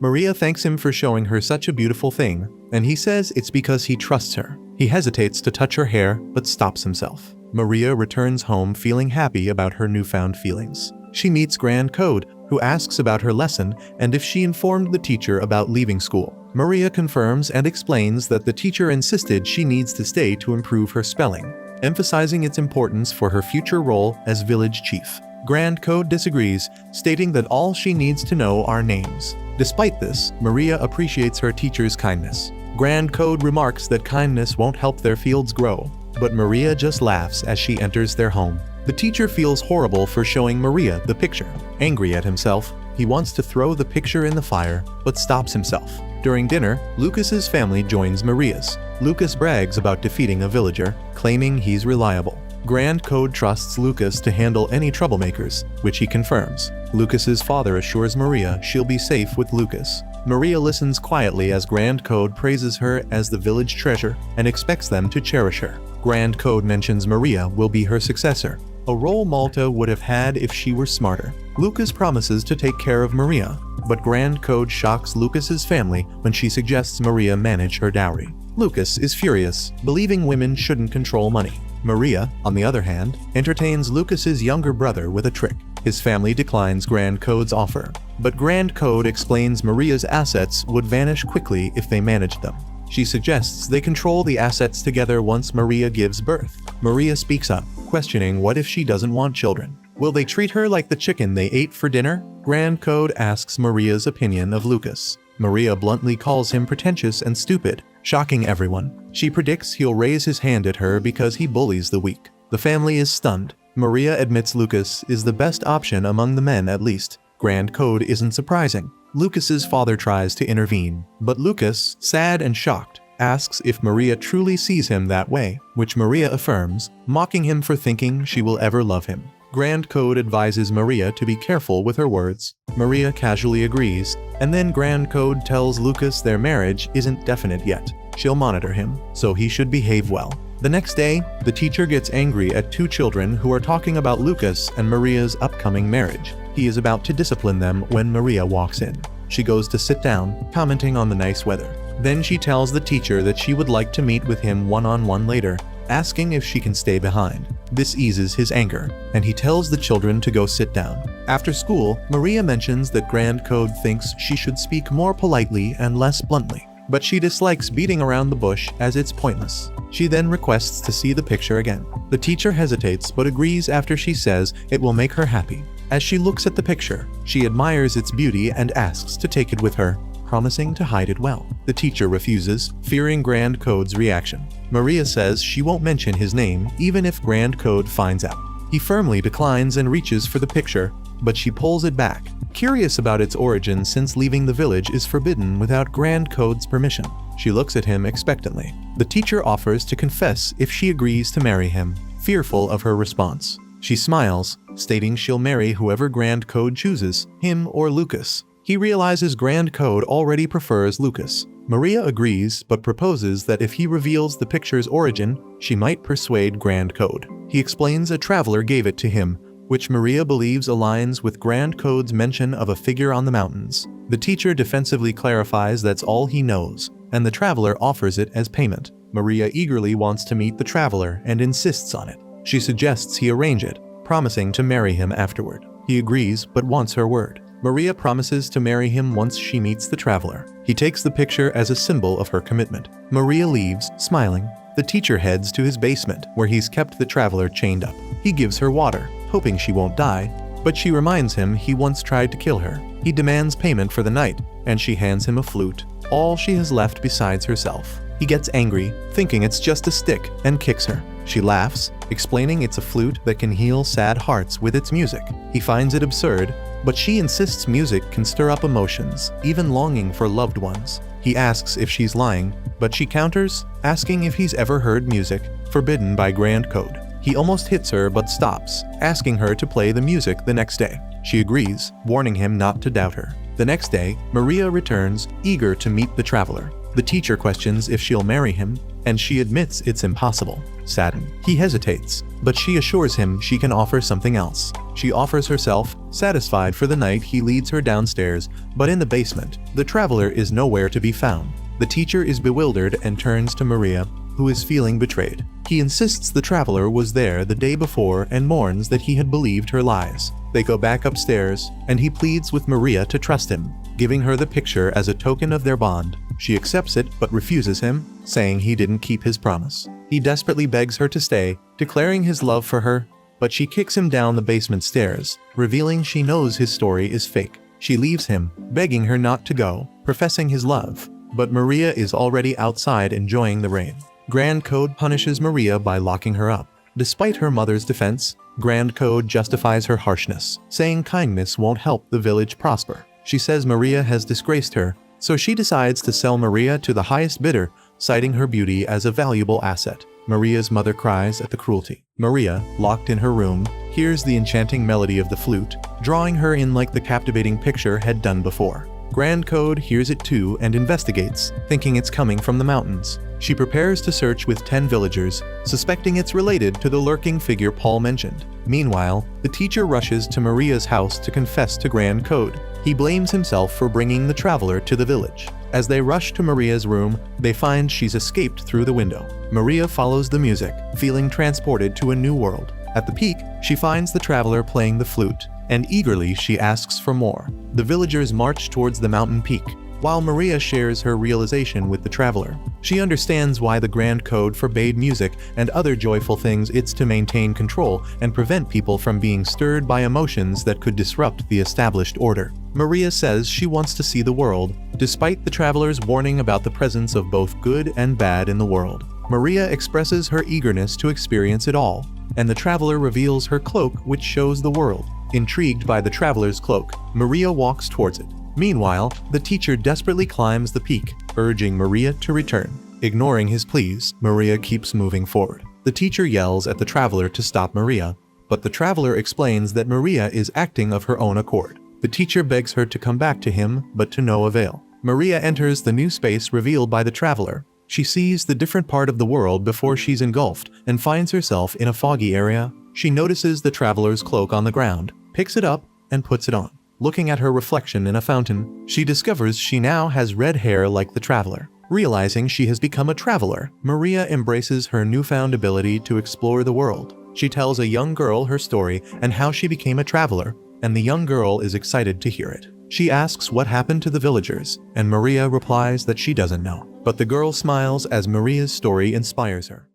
Maria thanks him for showing her such a beautiful thing, and he says it's because he trusts her. He hesitates to touch her hair, but stops himself. Maria returns home feeling happy about her newfound feelings. She meets Grand Code, who asks about her lesson and if she informed the teacher about leaving school. Maria confirms and explains that the teacher insisted she needs to stay to improve her spelling, emphasizing its importance for her future role as village chief. Grand Code disagrees, stating that all she needs to know are names. Despite this, Maria appreciates her teacher's kindness. Grand Code remarks that kindness won't help their fields grow, but Maria just laughs as she enters their home. The teacher feels horrible for showing Maria the picture. Angry at himself, he wants to throw the picture in the fire, but stops himself. During dinner, Lucas's family joins Maria's. Lucas brags about defeating a villager, claiming he's reliable. Grand Code trusts Lucas to handle any troublemakers, which he confirms. Lucas's father assures Maria she'll be safe with Lucas. Maria listens quietly as Grand Code praises her as the village treasure and expects them to cherish her. Grand Code mentions Maria will be her successor. a role Malta would have had if she were smarter. Lucas promises to take care of Maria, but Grand Code shocks Lucas's family when she suggests Maria manage her dowry. Lucas is furious, believing women shouldn't control money. Maria, on the other hand, entertains Lucas's younger brother with a trick. His family declines Grand Code's offer, but Grand Code explains Maria's assets would vanish quickly if they managed them. She suggests they control the assets together once Maria gives birth. Maria speaks up, questioning what if she doesn't want children. Will they treat her like the chicken they ate for dinner? Grand Code asks Maria's opinion of Lucas. Maria bluntly calls him pretentious and stupid, shocking everyone. She predicts he'll raise his hand at her because he bullies the weak. The family is stunned. Maria admits Lucas is the best option among the men at least. Grand Code isn't surprising. Lucas's father tries to intervene, but Lucas, sad and shocked, asks if Maria truly sees him that way, which Maria affirms, mocking him for thinking she will ever love him. Grand Code advises Maria to be careful with her words. Maria casually agrees, and then Grand Code tells Lucas their marriage isn't definite yet. She'll monitor him, so he should behave well. The next day, the teacher gets angry at two children who are talking about Lucas and Maria's upcoming marriage. He is about to discipline them when Maria walks in. She goes to sit down, commenting on the nice weather. Then she tells the teacher that she would like to meet with him one-on-one later, asking if she can stay behind. This eases his anger, and he tells the children to go sit down. After school, Maria mentions that Grand Code thinks she should speak more politely and less bluntly, but she dislikes beating around the bush as it's pointless. She then requests to see the picture again. The teacher hesitates but agrees after she says it will make her happy. As she looks at the picture, she admires its beauty and asks to take it with her, promising to hide it well. The teacher refuses, fearing Grand Code's reaction. Maria says she won't mention his name even if Grand Code finds out. He firmly declines and reaches for the picture, but she pulls it back, curious about its origin since leaving the village is forbidden without Grand Code's permission. She looks at him expectantly. The teacher offers to confess if she agrees to marry him, fearful of her response. She smiles, stating she'll marry whoever Grand Code chooses, him or Lucas. He realizes Grand Code already prefers Lucas. Maria agrees but proposes that if he reveals the picture's origin, she might persuade Grand Code. He explains a traveler gave it to him, which Maria believes aligns with Grand Code's mention of a figure on the mountains. The teacher defensively clarifies that's all he knows, and the traveler offers it as payment. Maria eagerly wants to meet the traveler and insists on it. She suggests he arrange it, promising to marry him afterward. He agrees but wants her word. Maria promises to marry him once she meets the traveler. He takes the picture as a symbol of her commitment. Maria leaves, smiling. The teacher heads to his basement, where he's kept the traveler chained up. He gives her water, hoping she won't die, but she reminds him he once tried to kill her. He demands payment for the night, and she hands him a flute, all she has left besides herself. He gets angry, thinking it's just a stick, and kicks her. She laughs, explaining it's a flute that can heal sad hearts with its music. He finds it absurd, but she insists music can stir up emotions, even longing for loved ones. He asks if she's lying, but she counters, asking if he's ever heard music, forbidden by Grand Code. He almost hits her but stops, asking her to play the music the next day. She agrees, warning him not to doubt her. The next day, Maria returns, eager to meet the traveler. The teacher questions if she'll marry him, and she admits it's impossible. Saddened, he hesitates, but she assures him she can offer something else. She offers herself. Satisfied for the night, he leads her downstairs, but in the basement, the traveler is nowhere to be found. The teacher is bewildered and turns to Maria, who is feeling betrayed. He insists the traveler was there the day before and mourns that he had believed her lies. They go back upstairs, and he pleads with Maria to trust him, giving her the picture as a token of their bond. She accepts it but refuses him, saying he didn't keep his promise. He desperately begs her to stay, declaring his love for her, but she kicks him down the basement stairs, revealing she knows his story is fake. She leaves him, begging her not to go, professing his love, but Maria is already outside enjoying the rain. Grand Code punishes Maria by locking her up. Despite her mother's defense, Grand Code justifies her harshness, saying kindness won't help the village prosper. She says Maria has disgraced her, so she decides to sell Maria to the highest bidder, citing her beauty as a valuable asset. Maria's mother cries at the cruelty. Maria, locked in her room, hears the enchanting melody of the flute, drawing her in like the captivating picture had done before. Grand Code hears it too and investigates, thinking it's coming from the mountains. She prepares to search with 10 villagers, suspecting it's related to the lurking figure Paul mentioned. Meanwhile, the teacher rushes to Maria's house to confess to Grand Code. He blames himself for bringing the traveler to the village. As they rush to Maria's room, they find she's escaped through the window. Maria follows the music, feeling transported to a new world. At the peak, she finds the traveler playing the flute, and eagerly she asks for more. The villagers march towards the mountain peak, while Maria shares her realization with the traveler. She understands why the Grand Code forbade music and other joyful things. It's to maintain control and prevent people from being stirred by emotions that could disrupt the established order. Maria says she wants to see the world, despite the traveler's warning about the presence of both good and bad in the world. Maria expresses her eagerness to experience it all, and the traveler reveals her cloak, which shows the world. Intrigued by the traveler's cloak, Maria walks towards it. Meanwhile, the teacher desperately climbs the peak, urging Maria to return. Ignoring his pleas, Maria keeps moving forward. The teacher yells at the traveler to stop Maria, but the traveler explains that Maria is acting of her own accord. The teacher begs her to come back to him, but to no avail. Maria enters the new space revealed by the traveler. She sees the different part of the world before she's engulfed and finds herself in a foggy area. She notices the traveler's cloak on the ground, picks it up, and puts it on. Looking at her reflection in a fountain, she discovers she now has red hair like the traveler. Realizing she has become a traveler, Maria embraces her newfound ability to explore the world. She tells a young girl her story and how she became a traveler, and the young girl is excited to hear it. She asks what happened to the villagers, and Maria replies that she doesn't know. But the girl smiles as Maria's story inspires her.